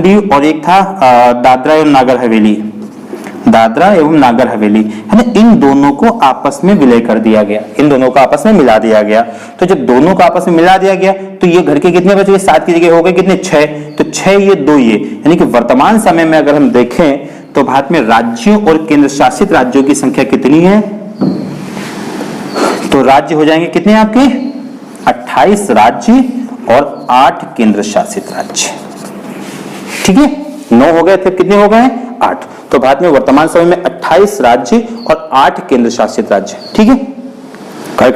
दीव और एक था दादरा एवं नागर हवेली, है ना। इन दोनों को आपस में विलय कर दिया गया, इन दोनों को आपस में मिला दिया गया। तो जब दोनों को आपस में मिला दिया गया तो ये घर के कितने बच गए? 7 की जगह हो गए कितने? 6। तो 6 ये 2 ये, यानी कि वर्तमान समय में अगर हम देखें तो भारत में राज्यों और केंद्र शासित राज्यों की संख्या कितनी है? तो राज्य हो जाएंगे कितने आपके? 28 राज्य और 8 केंद्र शासित राज्य। ठीक है, 9 हो गए थे, कितने हो गए? 8। तो भारत में वर्तमान समय में 28 राज्य और 8 केंद्र शासित राज्य। ठीक है,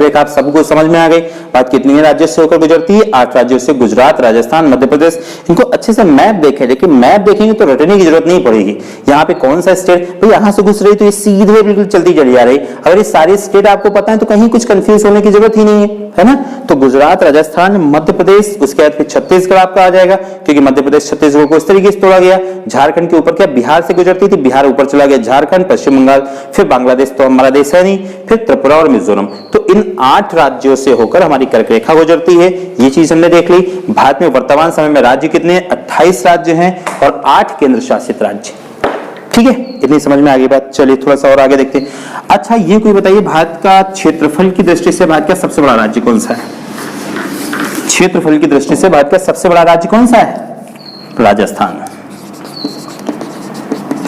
एक आप सबको समझ में आ गई बात। कितनी राज्यों से होकर गुजरती है? 8 राज्यों से। गुजरात, राजस्थान, मध्य प्रदेश। इनको अच्छे से मैप देखें, लेकिन मैप देखेंगे तो रटने की जरूरत नहीं पड़ेगी। यहाँ पे कौन सा स्टेट भाई यहाँ से घुस रही तो ये सीधे बिल्कुल चलती चली जा रही। अगर ये सारी स्टेट आपको पता है तो कहीं कुछ कंफ्यूज होने की जरूरत ही नहीं है ना। तो गुजरात, राजस्थान, मध्य प्रदेश, उसके बाद फिर छत्तीसगढ़ आपका आ जाएगा, क्योंकि मध्य प्रदेश छत्तीसगढ़ को इस तरीके से तोड़ा गया। झारखंड के ऊपर क्या बिहार से गुजरती थी, बिहार ऊपर चला गया झारखंड, पश्चिम बंगाल, फिर बांग्लादेश तो हमारा देश है नहीं, फिर त्रिपुरा और मिजोरम। तो इन 8 राज्यों से होकर हमारी कर्क रेखा गुजरती है। ये चीज हमने देख ली। भारत में वर्तमान समय में राज्य कितने हैं? 28 राज्य हैं और 8 केंद्र शासित राज्य। ठीक है, इतनी समझ में आ गई बात। चलिए थोड़ा सा और आगे देखते हैं। अच्छा, ये कोई बताइए, भारत का क्षेत्रफल की दृष्टि से भारत का सबसे बड़ा राज्य कौन सा है? क्षेत्रफल की दृष्टि से भारत का सबसे बड़ा राज्य कौन सा है? राजस्थान।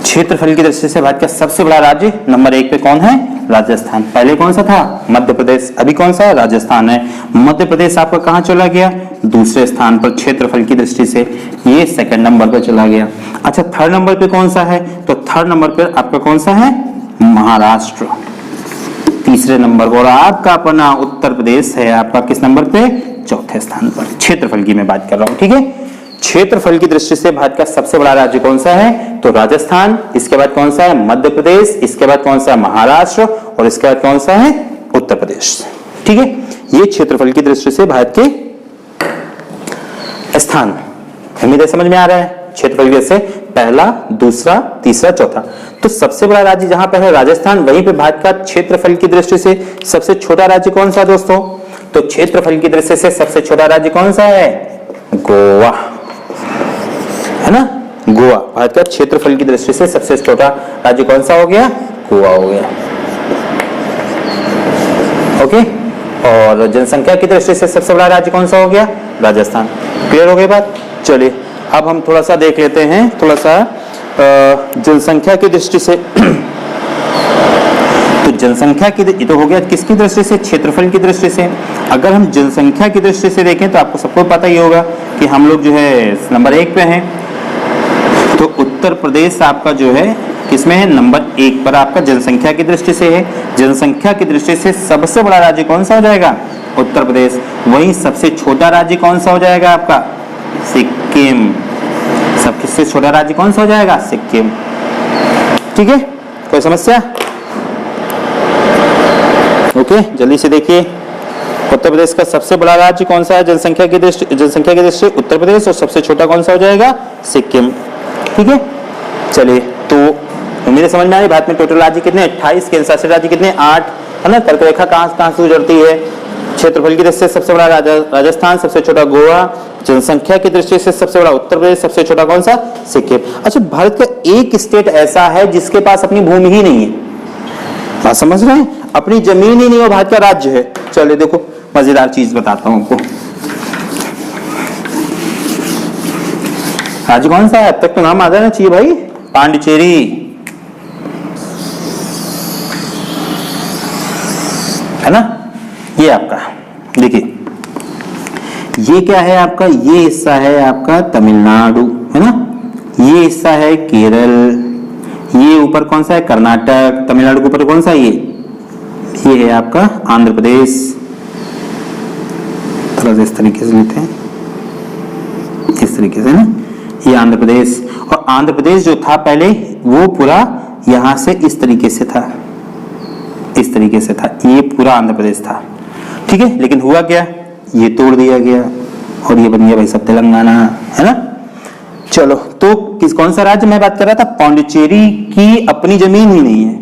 क्षेत्रफल की दृष्टि से भारत का सबसे बड़ा राज्य नंबर 1 पे कौन है? राजस्थान। पहले कौन सा था? मध्य प्रदेश। अभी कौन सा है? राजस्थान है। मध्य प्रदेश आपका कहां चला गया? दूसरे स्थान पर क्षेत्रफल की दृष्टि से, ये 2nd नंबर पर चला गया। अच्छा, 3rd नंबर पे कौन सा है? तो 3rd नंबर पर आपका कौन सा है? महाराष्ट्र। 3रे नंबर पर आपका अपना उत्तर प्रदेश है आपका किस नंबर पे? 4थे स्थान पर। क्षेत्रफल की मैं बात कर रहा हूं। ठीक है, क्षेत्रफल की दृष्टि से भारत का सबसे बड़ा राज्य कौन सा है? तो राजस्थान। इसके बाद कौन सा है? मध्य प्रदेश। इसके बाद कौन सा है? महाराष्ट्र। और इसके बाद कौन सा है? उत्तर प्रदेश। ठीक है, ये क्षेत्रफल की दृष्टि से भारत के स्थान। उम्मीद है समझ में आ रहा है। क्षेत्रफल की दृष्टि से पहला, दूसरा, तीसरा, चौथा। तो सबसे बड़ा राज्य जहां पर है राजस्थान, वहीं पे भारत का क्षेत्रफल की दृष्टि से सबसे छोटा राज्य कौन सा है दोस्तों? तो क्षेत्रफल की दृष्टि से सबसे छोटा राज्य कौन सा है? गोवा, है ना। गोवा भारत का क्षेत्रफल की दृष्टि से सबसे छोटा राज्य कौन सा हो गया? गोवा हो गया। ओके, और जनसंख्या की दृष्टि से सबसे बड़ा राज्य कौन सा हो गया? राजस्थान। क्लियर हो गई बात। चलिए अब हम थोड़ा सा देख लेते हैं, थोड़ा सा जनसंख्या की दृष्टि से। तो जनसंख्या की ये तो हो गया किसकी दृष्टि से? क्षेत्रफल की दृष्टि से। अगर हम जनसंख्या की दृष्टि से देखें तो आपको सबको पता ही होगा कि हम लोग जो है नंबर 1 पे हैं। तो उत्तर प्रदेश आपका जो है किसमें है? नंबर 1 पर आपका जनसंख्या की दृष्टि से है। जनसंख्या की दृष्टि से सबसे बड़ा राज्य कौन सा हो जाएगा? उत्तर प्रदेश। वहीं सबसे छोटा राज्य कौन सा हो जाएगा आपका? सिक्किम। सबसे छोटा राज्य कौन सा हो जाएगा? सिक्किम। ठीक है, कोई समस्या? ओके, जल्दी से देखिए उत्तर प्रदेश का सबसे बड़ा राज्य कौन सा है जनसंख्या की दृष्टि उत्तर प्रदेश, और सबसे छोटा कौन सा हो जाएगा? सिक्किम। ठीक है, चलिए तो उम्मीद समझ में आ रही। भारत में टोटल राज्य कितने? 28। केंद्र शासित राज्य कितने? 8, है ना। कर्क रेखा कहां से गुजरती है? क्षेत्रफल की दृष्टि से सबसे बड़ा राजस्थान, सबसे छोटा गोवा। जनसंख्या की दृष्टि से सबसे बड़ा उत्तर प्रदेश, सबसे छोटा कौन सा? सिक्किम। अच्छा, भारत का एक स्टेट ऐसा है जिसके पास अपनी भूमि ही नहीं है। बात समझ रहे हैं? अपनी जमीन ही नहीं हो, भारत का राज्य है। चलिए देखो मजेदार चीज बताता हूं आपको। राज्य कौन सा है? अब तक तो नाम आ जाना चाहिए भाई। पांडिचेरी, है ना। ये आपका देखिए, ये क्या है आपका? ये हिस्सा है आपका तमिलनाडु, है ना। ये हिस्सा है केरल। ये ऊपर कौन सा है? कर्नाटक। तमिलनाडु के ऊपर कौन सा है? ये है आपका आंध्र प्रदेश। थोड़ा सा इस तरीके से लेते हैं, इस तरीके से ना। ये आंध्र प्रदेश, और आंध्र प्रदेश जो था पहले वो पूरा यहां से इस तरीके से था, इस तरीके से था, ये पूरा आंध्र प्रदेश था, ठीक है। लेकिन हुआ क्या, ये तोड़ दिया गया और ये बन गया भाई सब तेलंगाना, है ना। चलो, तो कौन सा राज्य मैं बात कर रहा था, पौंडीचेरी की अपनी जमीन ही नहीं है।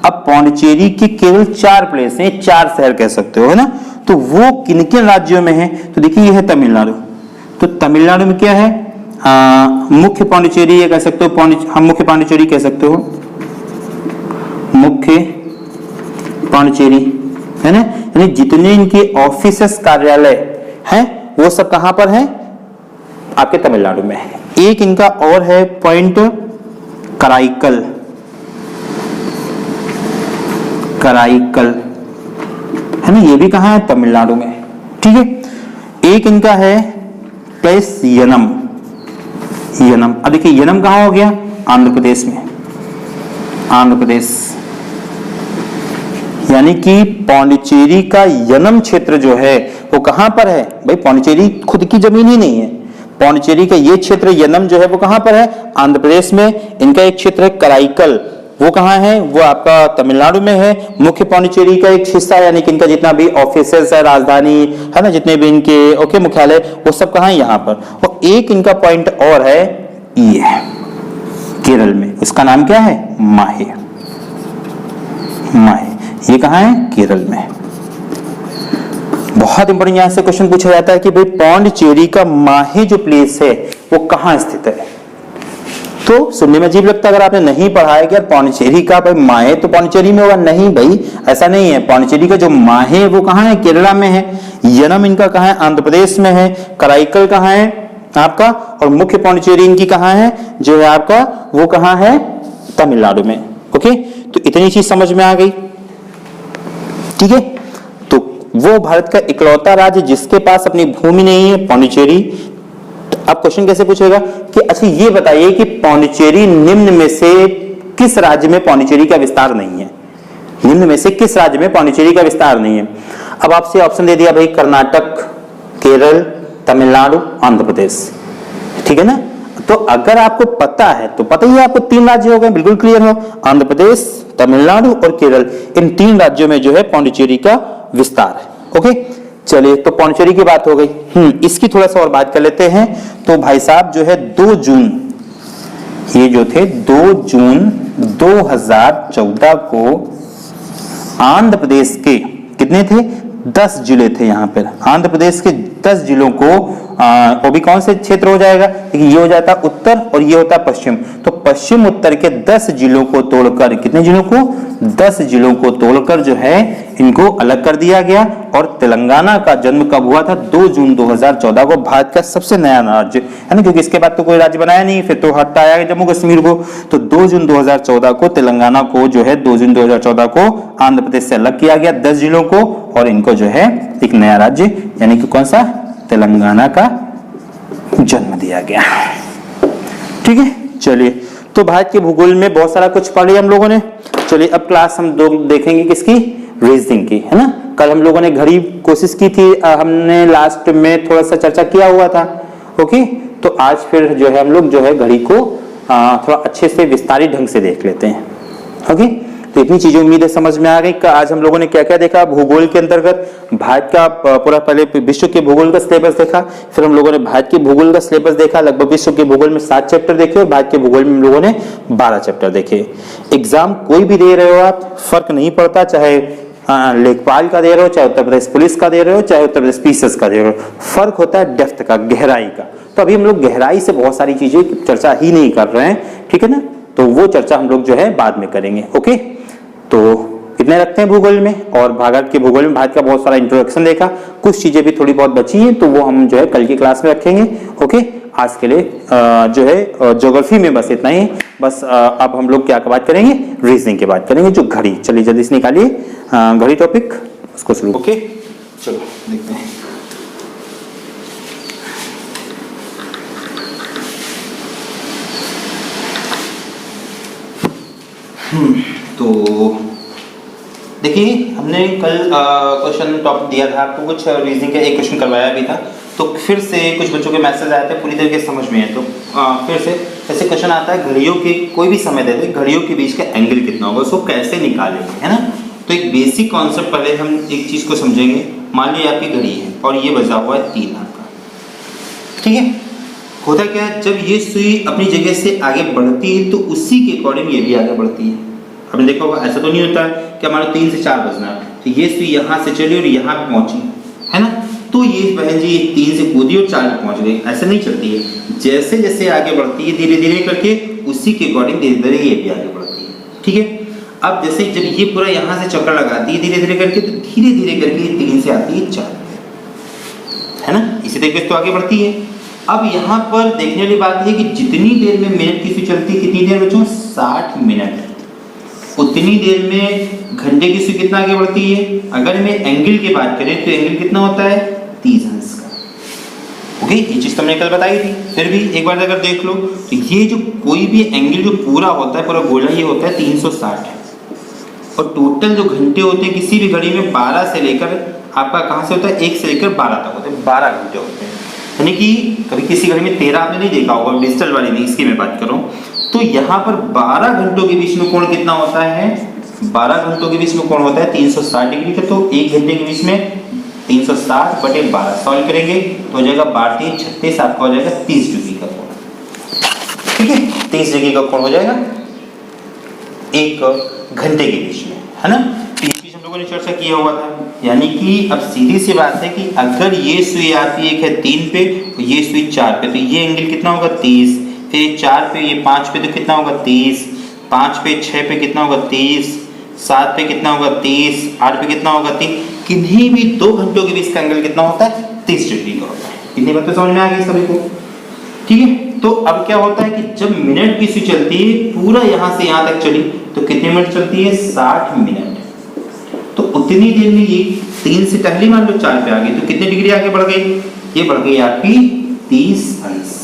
अब पौंडीचेरी के केवल 4 प्लेस हैं, 4 शहर कह सकते हो, है ना। तो वो किन किन राज्यों में है, तो देखिए ये है तमिलनाडु। तो तमिलनाडु में क्या है, मुख्य पौंडीचेरी ये कह सकते हो, हम मुख्य पौंडीचेरी कह सकते हो, मुख्य पौंडीचेरी, है ना। यानी जितने इनके ऑफिसेस कार्यालय हैं वो सब कहां पर हैं, आपके तमिलनाडु में है। एक इनका और है पॉइंट कराईकल, कराईकल, है ना, ये भी कहां है, तमिलनाडु में, ठीक है। एक इनका है प्लेस यनम, यनम। अब देखिए यनम कहां हो गया, आंध्र प्रदेश में, आंध्र प्रदेश। यानी कि पौंडीचेरी का यनम क्षेत्र जो है वो कहां पर है भाई, पौंडीचेरी खुद की जमीन ही नहीं है। पौंडीचेरी का ये क्षेत्र यनम जो है वो कहां पर है, आंध्र प्रदेश में। इनका एक क्षेत्र है कराईकल, वो कहां है, वो आपका तमिलनाडु में है। मुख्य पौंडीचेरी का एक हिस्सा, यानी कि इनका जितना भी ऑफिसेस है, राजधानी है ना, जितने भी इनके ओके मुख्यालय, वो सब कहां है, यहां पर। और एक इनका पॉइंट और है, ये है केरल में, उसका नाम क्या है, माहे, माहे। ये कहां है, केरल में। बहुत इंपॉर्टेंट यहां से क्वेश्चन पूछा जाता है कि भाई पौंडीचेरी का माहे जो प्लेस है वो कहां स्थित है। तो सुनने में अजीब लगता है अगर आपने नहीं पढ़ा है कि यार पौंडीचेरी का भाई माहे तो पौंडीचेरी में होगा, नहीं भाई ऐसा नहीं है। पौंडीचेरी का जो माहे वो कहां है, केरला में है। यनम इनका कहां है, आंध्र प्रदेश में है। कराईकल कहां है आपका, और मुख्य पौंडीचेरी इनकी कहां है, जो है आपका वो कहां है, तमिलनाडु में। ओके, तो इतनी चीज समझ में आ गई, ठीक है। तो वो भारत का इकलौता राज्य जिसके पास अपनी भूमि नहीं है, पौंडीचेरी। तो अब क्वेश्चन कैसे पूछेगा कि अच्छा ये बताइए कि पौंडीचेरी निम्न में से किस राज्य में पौंडीचेरी का विस्तार नहीं है, निम्न में से किस राज्य में पौंडीचेरी का विस्तार नहीं है। अब आपसे ऑप्शन दे दिया भाई, कर्नाटक, केरल, तमिलनाडु, आंध्र प्रदेश, ठीक है ना। तो अगर आपको पता है तो पता ही है आपको 3 राज्य हो गए, बिल्कुल क्लियर हो, आंध्र प्रदेश, तमिलनाडु और केरल। इन 3 राज्यों में जो है पौंडीचेरी का विस्तार है। ओके, चलिए तो पौंडीचेरी की बात हो गई। इसकी थोड़ा सा और बात कर लेते हैं। तो भाई साहब जो है 2 जून, ये जो थे 2 जून 2014 को आंध्र प्रदेश के कितने थे, 10 जिले थे यहाँ पर। आंध्र प्रदेश के 10 जिलों को वो भी कौन से क्षेत्र हो जाएगा, ये हो जाता उत्तर और ये होता पश्चिम। तो पश्चिम उत्तर के 10 जिलों को तोड़कर, कितने जिलों को, 10 जिलों को तोड़कर जो है इनको अलग कर दिया गया। और तेलंगाना का जन्म कब हुआ था, 2 जून 2014 को। भारत का सबसे नया राज्य है ना, क्योंकि इसके बाद तो कोई राज्य बनाया नहीं, फिर तो हटा आया जम्मू कश्मीर को। तो 2 जून 2014 को तेलंगाना को जो है 2 जून 2014 को आंध्र प्रदेश से अलग किया गया, 10 जिलों को, और इनको जो है एक नया राज्य यानी कि कौन सा, तेलंगाना का जन्म दिया गया, ठीक है। चलिए, तो भारत के भूगोल में बहुत सारा कुछ पढ़ लिया हम लोगों ने। चलिए अब क्लास हम देखेंगे किसकी, रीजनिंग की, है ना। कल हम लोगों ने घड़ी कोशिश की थी, हमने लास्ट में थोड़ा सा चर्चा किया हुआ था। ओके, तो आज फिर जो है हम लोग जो है घड़ी को थोड़ा अच्छे से विस्तारित ढंग से देख लेते हैं। ओके, तो इतनी चीजें उम्मीद है समझ में आ गई। आज हम लोगों ने क्या क्या देखा भूगोल के अंतर्गत, भारत का पूरा पहले विश्व के भूगोल का सिलेबस देखा, फिर हम लोगों ने भारत के भूगोल का सिलेबस देखा। लगभग विश्व के भूगोल में 7 चैप्टर देखे और भारत के भूगोल में हम लोगों ने 12 चैप्टर देखे। एग्जाम कोई भी दे रहे हो आप, फर्क नहीं पड़ता, चाहे लेखपाल का दे रहे हो, चाहे उत्तर प्रदेश पुलिस का दे रहे हो, चाहे उत्तर प्रदेश पीसीएस का दे रहे हो, फर्क होता है डेप्थ का, गहराई का। तो अभी हम लोग गहराई से बहुत सारी चीजें चर्चा ही नहीं कर रहे हैं, ठीक है ना। तो वो चर्चा हम लोग जो है बाद में करेंगे। ओके, तो इतने रखते हैं भूगोल में। और भारत के भूगोल में भारत का बहुत सारा इंट्रोडक्शन देखा, कुछ चीजें भी थोड़ी बहुत बची हैं तो वो हम जो है कल की क्लास में रखेंगे। ओके, आज के लिए जो है ज्योग्राफी में बस इतना ही। बस अब हम लोग क्या बात करेंगे, रीजनिंग की बात करेंगे, जो घड़ी। चलिए जल्दी से निकालिए घड़ी टॉपिक, उसको शुरू। ओके, चलो देखते हैं। तो देखिए हमने कल क्वेश्चन टॉपिक दिया था आपको, कुछ रीजनिंग का एक क्वेश्चन करवाया भी था। तो फिर से कुछ बच्चों के मैसेज आए थे, पूरी तरीके से समझ में है। तो फिर से ऐसे क्वेश्चन आता है, घड़ियों के कोई भी समय दे दे, घड़ियों के बीच का एंगल कितना होगा, उसको कैसे निकालेंगे, है ना। तो एक बेसिक कॉन्सेप्ट पहले हम एक चीज़ को समझेंगे। मान लीजिए आपकी घड़ी है और ये बजा हुआ है 3 आपका, ठीक है। होता क्या है, जब ये सुई अपनी जगह से आगे बढ़ती है तो उसी के अकॉर्डिंग ये भी आगे बढ़ती है। आपने देखा होगा, ऐसा तो नहीं होता है कि हमारा 3 से 4 बजना है तो ये सुई यहाँ से चली और यहाँ पे पहुँची, है ना, तो ये बहन जी 3 से कूदी और 4 पे पहुँच गई, ऐसे नहीं चलती है। जैसे जैसे आगे बढ़ती है धीरे धीरे करके उसी के अकॉर्डिंग धीरे धीरे ये भी आगे बढ़ती है, ठीक है। अब जैसे जब ये पूरा यहाँ से चक्कर लगाती है धीरे धीरे करके तो धीरे धीरे करके ये 3 से आती है 4, है ना, इसी तरीके से तो आगे बढ़ती है। अब यहाँ पर देखने वाली बात है कि जितनी देर में मिनट की सुई चलती है, कितनी देर बच्चों, 60 मिनट, उतनी देर में घंटे की सुई कितना आगे बढ़ती है। अगर मैं एंगल की बात करें तो एंगल कितना होता है, 30 अंश का। ओके, ये चीज़ तुमने कल बताई थी। फिर भी एक बार अगर देख लो तो ये जो कोई भी एंगल जो पूरा होता है, पूरा गोला, ये होता है 360, और टोटल जो घंटे होते हैं किसी भी घड़ी में 12 से लेकर आपका कहाँ से होता है, 1 से लेकर 12 तक होते हैं, 12 घंटे होते हैं। यानी कि कभी किसी घड़ी में 13 आपने नहीं देखा होगा, डिजिटल वाली में, इसकी मैं बात कर रहा हूँ। तो यहाँ पर 12 घंटों के बीच में कोण कितना होता है, 12 घंटों के बीच में कोण होता है 360 डिग्री का। तो 1 घंटे के बीच में 360 बटे 12 सॉल्व करेंगे तो हो जाएगा 12 36, आपका हो जाएगा 30 डिग्री का कोण, ठीक है, 30 डिग्री का कोण हो जाएगा 1 घंटे के बीच में, है ना। इस चीज हम लोगों ने चर्चा किया हुआ था। यानी कि अब सीधी सी बात है कि अगर ये सुई आती है 3 पे तो ये सुई 4 पे, तो ये एंगल कितना होगा, 30, फिर 4 पे, ये 5 पे तो कितना होगा, 30, 5 पे 6 पे कितना होगा, 30, 7 पे कितना होगा, 30, 8 पे कितना होगा, 30। किन्हीं भी 2 घंटों के बीच का एंगल कितना होता है, 30 डिग्री का होता है। इतनी बातें समझ में आ गई सभी को, ठीक है। तो अब क्या होता है कि जब मिनट की सुई चलती है पूरा यहाँ से यहाँ तक चली तो कितने मिनट चलती है, 60 मिनट। तो उतनी देर में ये 3 से टहली मान लो 4 पे आ गई तो कितने डिग्री आगे बढ़ गई, ये बढ़ गई आपकी 30 अंश,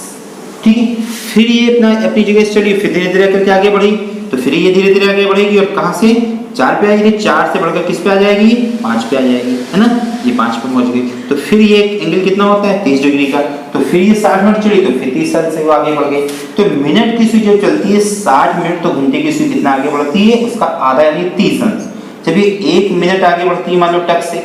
ठीक है। फिर ये अपनी जगह से चली, फिर धीरे धीरे करके आगे बढ़ी, तो फिर ये धीरे धीरे आगे बढ़ेगी और कहाँ से, 4 पे आएगी, 4 से बढ़कर किस पे आ जाएगी, 5 पे आ जाएगी, है ना, ये 5 पे पहुंच गई। तो फिर ये एंगल कितना होता है, 30 डिग्री का। तो फिर ये 60 मिनट चली तो फिर 30 अंश से वो आगे बढ़ गई। तो मिनट की सुई जब चलती है 60 मिनट तो घंटे की सुई कितना आगे बढ़ती है, उसका आधा यानी 30 अंश। जब ये 1 मिनट आगे बढ़ती है मान लो टक से,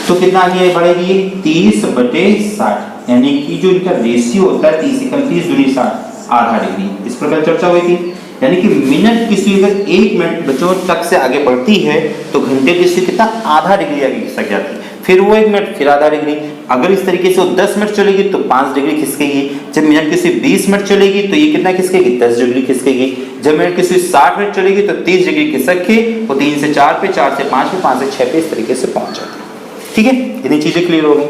तो कितना आगे बढ़ेगी, 30 बटे 60, यानी कि जो इनका रेशियो होता है 30 × 30 दूनी 60, आधा डिग्री। इस प्रकार चर्चा हुई थी। यानी कि मिनट की सुई अगर 1 मिनट बच्चों तक से आगे बढ़ती है तो घंटे की सुई कितना, आधा डिग्री आगे खिसक जाती है। फिर वो 1 मिनट, फिर आधा डिग्री। अगर इस तरीके से वो 10 मिनट चलेगी तो 5 डिग्री खिसकेगी। जब मिनट की सुई 20 मिनट चलेगी तो ये कितना खिसकेगी, 10 डिग्री खिसकेगी। जब मिनट की सुई 60 मिनट चलेगी तो 30 डिग्री खिसक के वो 3 से 4 पे, 4 से 5 पे, 5 से 6 पे इस तरीके से पहुंच जाती है, ठीक है। इतनी चीजें क्लियर हो गई।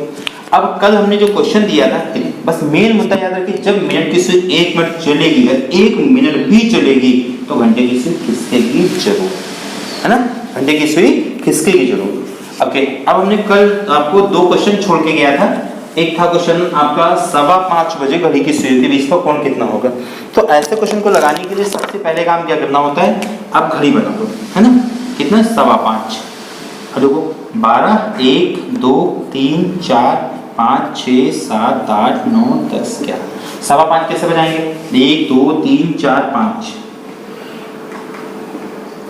अब कल हमने जो क्वेश्चन दिया था, बस मेन मुद्दा याद रखिए, जब मिनट की सुई 1 मिनट चलेगी, अगर 1 मिनट भी चलेगी तो घंटे की सुई खिसकेगी जरूर, है ना, घंटे की सुई खिसकेगी जरूर। ओके, अब हमने कल आपको 2 क्वेश्चन छोड़ के गया था। एक था क्वेश्चन आपका 5:15 बजे घड़ी की सुई के बीच का कोण कितना होगा। तो ऐसे क्वेश्चन को लगाने के लिए सबसे पहले काम क्या करना होता है, आप घड़ी बना दो, है ना, कितना, 5:15। देखो 12, 1, 2, 3, 4, 5, 6, 7, 8, 9, 10, 11। 5:15 कैसे बजाएंगे, 1, 2, 3, 4, 5,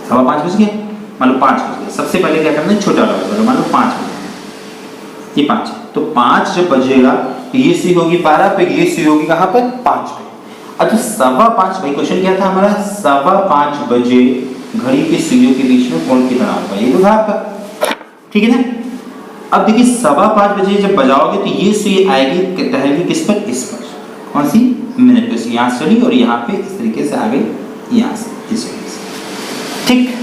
5:15 बज गए, मान लो 5 बज गए। सबसे पहले क्या करना है, छोटा वाला करो, मान लो 5 बजे, ये 5 है, तो 5 जब बजेगा तो ये सुई होगी 12 पे, ये सुई होगी कहाँ पर, 5 पे। अब जो 5:15, भाई क्वेश्चन क्या था हमारा, 5:15 बजे घड़ी की सुइयों के बीच में कोण कितना होगा, ये तो था आपका, ठीक है ना। अब देखिए 5:15 बजे जब बजाओगे तो ये सुई आएगी, टहलेगी किस पर, इस पर, कौन सी, मिनट पे। यहाँ से चली और यहाँ पे इस तरीके से आ गई, यहाँ से इस तरीके से, ठीक।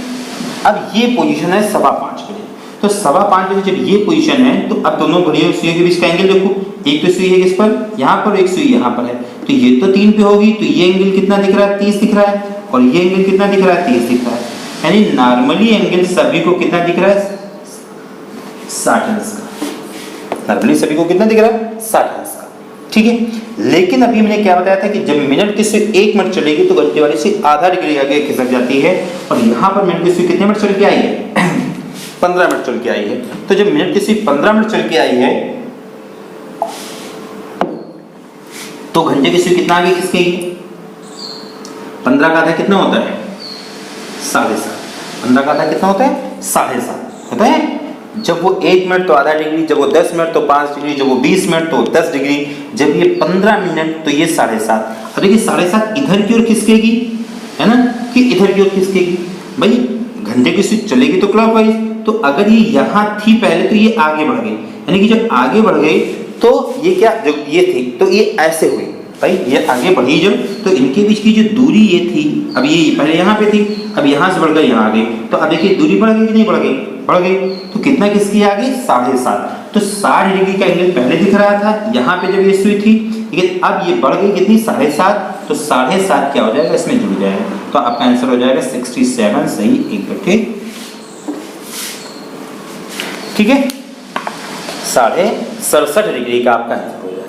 अब ये पोजीशन है 5:15 बजे। तो 5:15 बजे जब ये पोजीशन है तो अब दोनों घड़ियों सुइयों के बीच का एंगल देखो, एक तो सुई है किस पर, यहाँ पर, एक सुई यहाँ पर है, तो ये तो 3 पे होगी, तो ये एंगल कितना दिख रहा है, 30 दिख रहा है, और ये एंगल कितना दिख रहा है, 30 दिख रहा है। यानी नॉर्मली एंगल सभी को कितना दिख रहा है, 60 अंश का। नॉर्मली सभी को कितना दिख रहा है, 60 अंश का, ठीक है। लेकिन अभी मैंने क्या बताया था कि जब मिनट की सुई 1 मिनट चलेगी तो घंटे वाली सुई आधा डिग्री आगे खिसक जाती है, और यहाँ पर मिनट की सुई कितने मिनट चल के आई है, 15 मिनट चल के आई है। तो जब मिनट की सुई 15 मिनट चल के आई है तो घंटे की सुई कितना आगे खिसकेगी, 15 का आधा कितना होता है, 7.5। 15 का आधा कितना होता है 7.5 होता है। जब वो 1 मिनट तो आधा डिग्री, जब वो 10 मिनट तो 5 डिग्री, जब वो 20 मिनट तो 10 डिग्री, जब ये 15 मिनट तो ये 7.5। अब देखिए 7.5 इधर की ओर खिसकेगी, है ना, कि इधर की ओर खिसकेगी। भाई घंटे की स्विच चलेगी तो क्लॉकवाइज, तो अगर ये यहाँ थी पहले तो ये आगे बढ़ गई, यानी कि जब आगे बढ़ गई तो ये क्या, जब ये थी तो ये ऐसे हुई। भाई ये आगे बढ़ी जब, तो इनके बीच की जो दूरी ये थी, अब ये पहले यहाँ पे थी, अब यहाँ से बढ़ गई यहाँ आ गई, तो अब देखिए दूरी बढ़ गई कि नहीं बढ़ गई, बढ़ गई। तो कितना किसकी आ गई 7.5। तो 60 डिग्री का एंगल पहले दिख रहा था यहाँ पे जब ये सुई थी, लेकिन अब ये बढ़ गई कितनी 7.5, तो 7.5 क्या हो जाएगा इसमें जुड़ जाएगा, तो आपका आंसर हो जाएगा 67 सही 1/। ठीक है, 67.5 डिग्री का आपका आंसर हो जाएगा।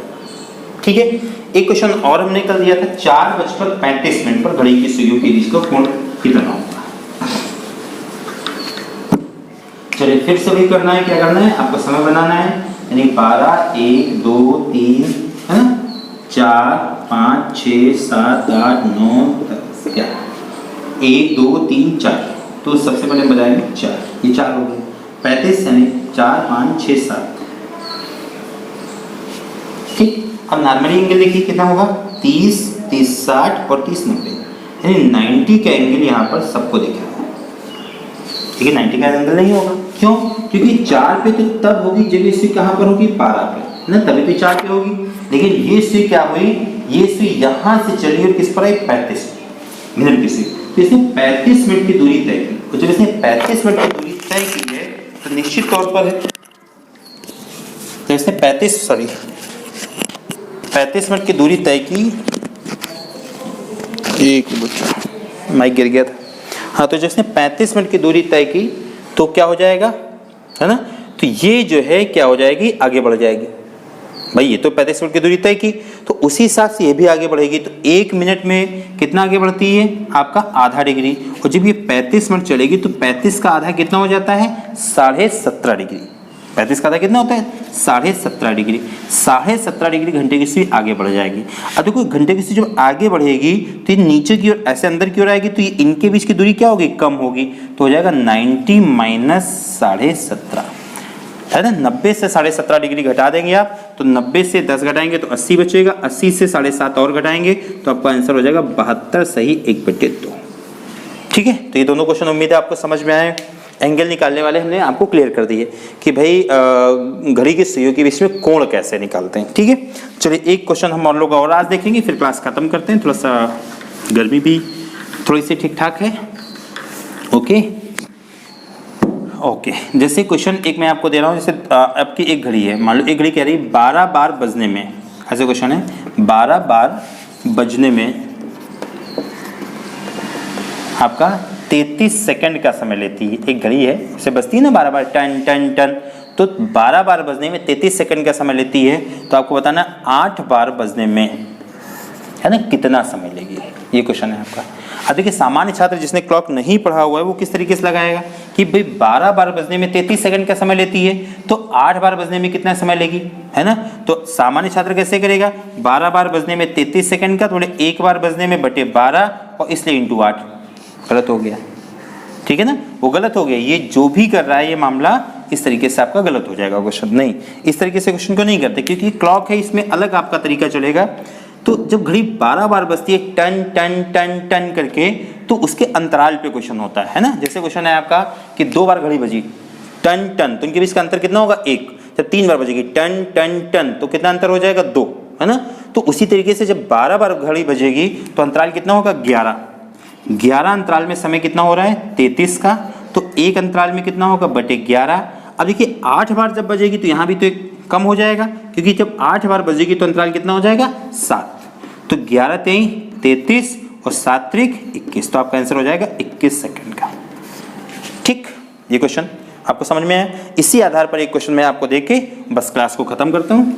ठीक है, एक क्वेश्चन और हमने कर दिया था, 4:35 पर घड़ी की सुइयों के बीच का कोण कितना होगा। चलिए फिर से वही करना है, क्या करना है आपको समय बनाना है, यानी 12 1 2 3 है ना, 4 5 6 7 8 9 10 11 1 2 3 4, तो सबसे पहले हम बताएंगे 4, ये 4 हो गए, 35 यानी 4 5 6 7। ठीक, अब नॉर्मली एंगल देखिए कितना होगा 30 30 60 और 30 90, यानी 90 का एंगल यहाँ पर सबको दिखेगा। ठीक है, 90 का एंगल नहीं होगा, क्यों, क्योंकि 4 पे तो तब होगी जब ये सुई कहाँ पर होगी 12 पे ना, तभी तो 4 पे होगी। लेकिन ये सुई क्या हुई, ये सुई यहाँ से चली और किस पर आई 35 मिनट की सुई, तो इसने 35 मिनट की दूरी तय की, तो जब इसने 35 मिनट की दूरी तय की है तो निश्चित तौर पर है, तो इसने 35 मिनट की दूरी तय की। एक बच्चा माइक गिर गया था। हाँ, तो जिसने 35 मिनट की दूरी तय की तो क्या हो जाएगा, है ना, तो ये जो है क्या हो जाएगी आगे बढ़ जाएगी। भाई ये तो 35 मिनट की दूरी तय की, तो उसी हिसाब से ये भी आगे बढ़ेगी, तो 1 मिनट में कितना आगे बढ़ती है आपका आधा डिग्री, और जब ये 35 मिनट चलेगी तो 35 का आधा कितना हो जाता है 17.5 डिग्री। 35 का आधा कितना होता है 17.5 डिग्री। 17.5 डिग्री घंटे की सुई आगे बढ़ जाएगी। अब देखो घंटे की सुई जब आगे बढ़ेगी तो ये नीचे की ओर ऐसे अंदर की ओर आएगी, तो ये इनके बीच की दूरी क्या होगी कम होगी, तो हो जाएगा 90 माइनस 17.5, है ना। 90 से 17.5 डिग्री घटा देंगे आप, तो 90 से 10 घटाएंगे तो 80 बचेगा, 80 से 7.5 और घटाएंगे तो आपका आंसर हो जाएगा 72 सही 1/2। ठीक है, तो ये दोनों क्वेश्चन उम्मीद है आपको समझ में आए। एंगल निकालने वाले हमने आपको क्लियर कर दिए कि भाई घड़ी की सुइयों के बीच में कोण कैसे निकालते हैं। ठीक है, चलिए एक क्वेश्चन हम और लोग और आज देखेंगे, फिर क्लास खत्म करते हैं। थोड़ा सा गर्मी भी थोड़ी सी ठीक ठाक है। ओके ओके, जैसे क्वेश्चन एक मैं आपको दे रहा हूँ, जैसे आपकी एक घड़ी है, मान लो एक घड़ी कह रही है 12 बार बजने में, ऐसे क्वेश्चन है 12 बार बजने में आपका 33 सेकंड का समय लेती है। एक घड़ी है, इसे बजती है ना 12 बार टन टन टन, तो 12 बार बजने में 33 सेकंड का समय लेती है, तो आपको बताना 8 बार बजने में, है ना, कितना समय लेगी, ये क्वेश्चन है आपका। अब देखिए सामान्य छात्र जिसने क्लॉक नहीं पढ़ा हुआ है वो किस तरीके से लगाएगा कि भाई 12 बार बजने में 33 सेकंड का समय लेती है, तो 8 बार बजने में कितना समय लेगी, है ना। तो सामान्य छात्र कैसे करेगा, 12 बार बजने में 33 सेकंड का, थोड़े एक बार बजने में बटे 12 और इसलिए इंटू 8, गलत हो गया, ठीक है ना, वो गलत हो गया। ये जो भी कर रहा है ये मामला इस तरीके से आपका गलत हो जाएगा क्वेश्चन। नहीं, इस तरीके से क्वेश्चन को नहीं करते, क्योंकि क्लॉक है, इसमें अलग आपका तरीका चलेगा। तो जब घड़ी 12 बार बजती है टन टन टन टन करके, तो उसके अंतराल पे क्वेश्चन होता है ना। जैसे क्वेश्चन है आपका कि 2 बार घड़ी बजी टन टन, तो इनके बीच का अंतर कितना होगा 1। जब 3 बार बजेगी टन टन टन, तो कितना अंतर हो जाएगा 2, है ना। तो उसी तरीके से जब 12 बार घड़ी बजेगी तो अंतराल कितना होगा 11 अंतराल में समय कितना हो रहा है 33 का, तो एक अंतराल में कितना होगा बटे 11। अब देखिए 8 बार जब बजेगी तो यहाँ भी तो एक कम हो जाएगा, क्योंकि जब 8 बार बजेगी तो अंतराल कितना हो जाएगा 7, तो 11 3 33 और 7 3 21, तो आपका आंसर हो जाएगा 21 सेकंड का। ठीक, ये क्वेश्चन आपको समझ में आया। इसी आधार पर एक क्वेश्चन मैं आपको देख के बस क्लास को खत्म करता हूँ।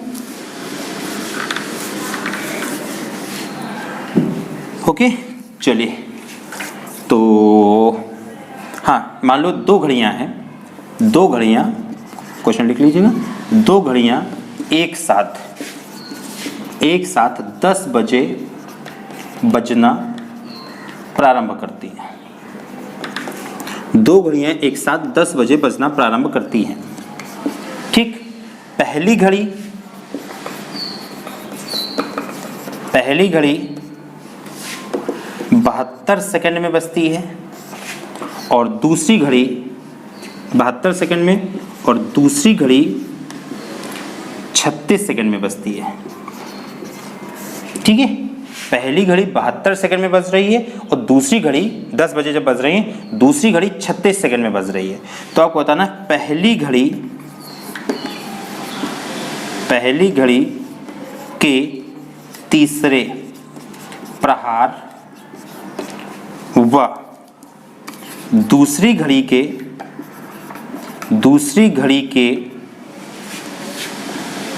ओके, चलिए, तो हाँ, मान लो 2 घड़ियाँ हैं, 2 घड़ियाँ, क्वेश्चन लिख लीजिएगा, 2 घड़ियाँ एक साथ 10 बजे बजना प्रारंभ करती हैं। दो घड़ियां एक साथ 10 बजे बजना प्रारंभ करती हैं। ठीक, पहली घड़ी 72 सेकंड में बजती है और दूसरी घड़ी 72 सेकंड में और दूसरी घड़ी 36 सेकंड में बजती है। ठीक है, पहली घड़ी 72 सेकंड में बज रही है और दूसरी घड़ी 10 बजे जब बज रही है, दूसरी घड़ी 36 सेकंड में बज रही है। तो आपको बताना पहली घड़ी के तीसरे प्रहार व दूसरी घड़ी के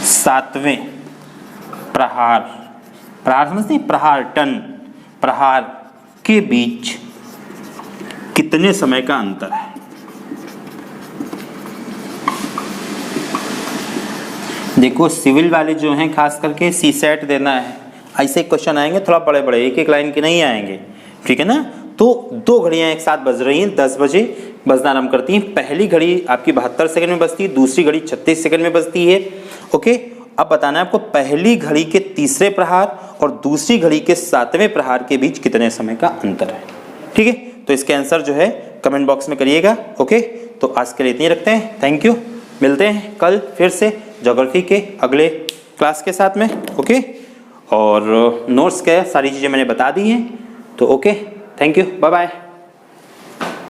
सातवें प्रहार समझते हैं, प्रहार टन प्रहार के बीच कितने समय का अंतर है। देखो सिविल वाले जो हैं खास करके सी सेट देना है, ऐसे क्वेश्चन आएंगे थोड़ा बड़े बड़े, एक एक लाइन के नहीं आएंगे, ठीक है ना। तो दो घड़ियां एक साथ बज रही हैं, 10 बजे बजना आरंभ करती हैं। पहली घड़ी आपकी 72 सेकंड में बजती है, दूसरी घड़ी 36 सेकंड में बजती है। ओके, अब बताना है आपको पहली घड़ी के तीसरे प्रहार और दूसरी घड़ी के 7वें प्रहार के बीच कितने समय का अंतर है। ठीक है, तो इसके आंसर जो है कमेंट बॉक्स में करिएगा। ओके, तो आज के लिए इतनी रखते हैं, थैंक यू। मिलते हैं कल फिर से ज्योग्राफी के अगले क्लास के साथ में। ओके, और नोट्स क्या सारी चीज़ें मैंने बता दी हैं। तो okay, thank you, bye bye.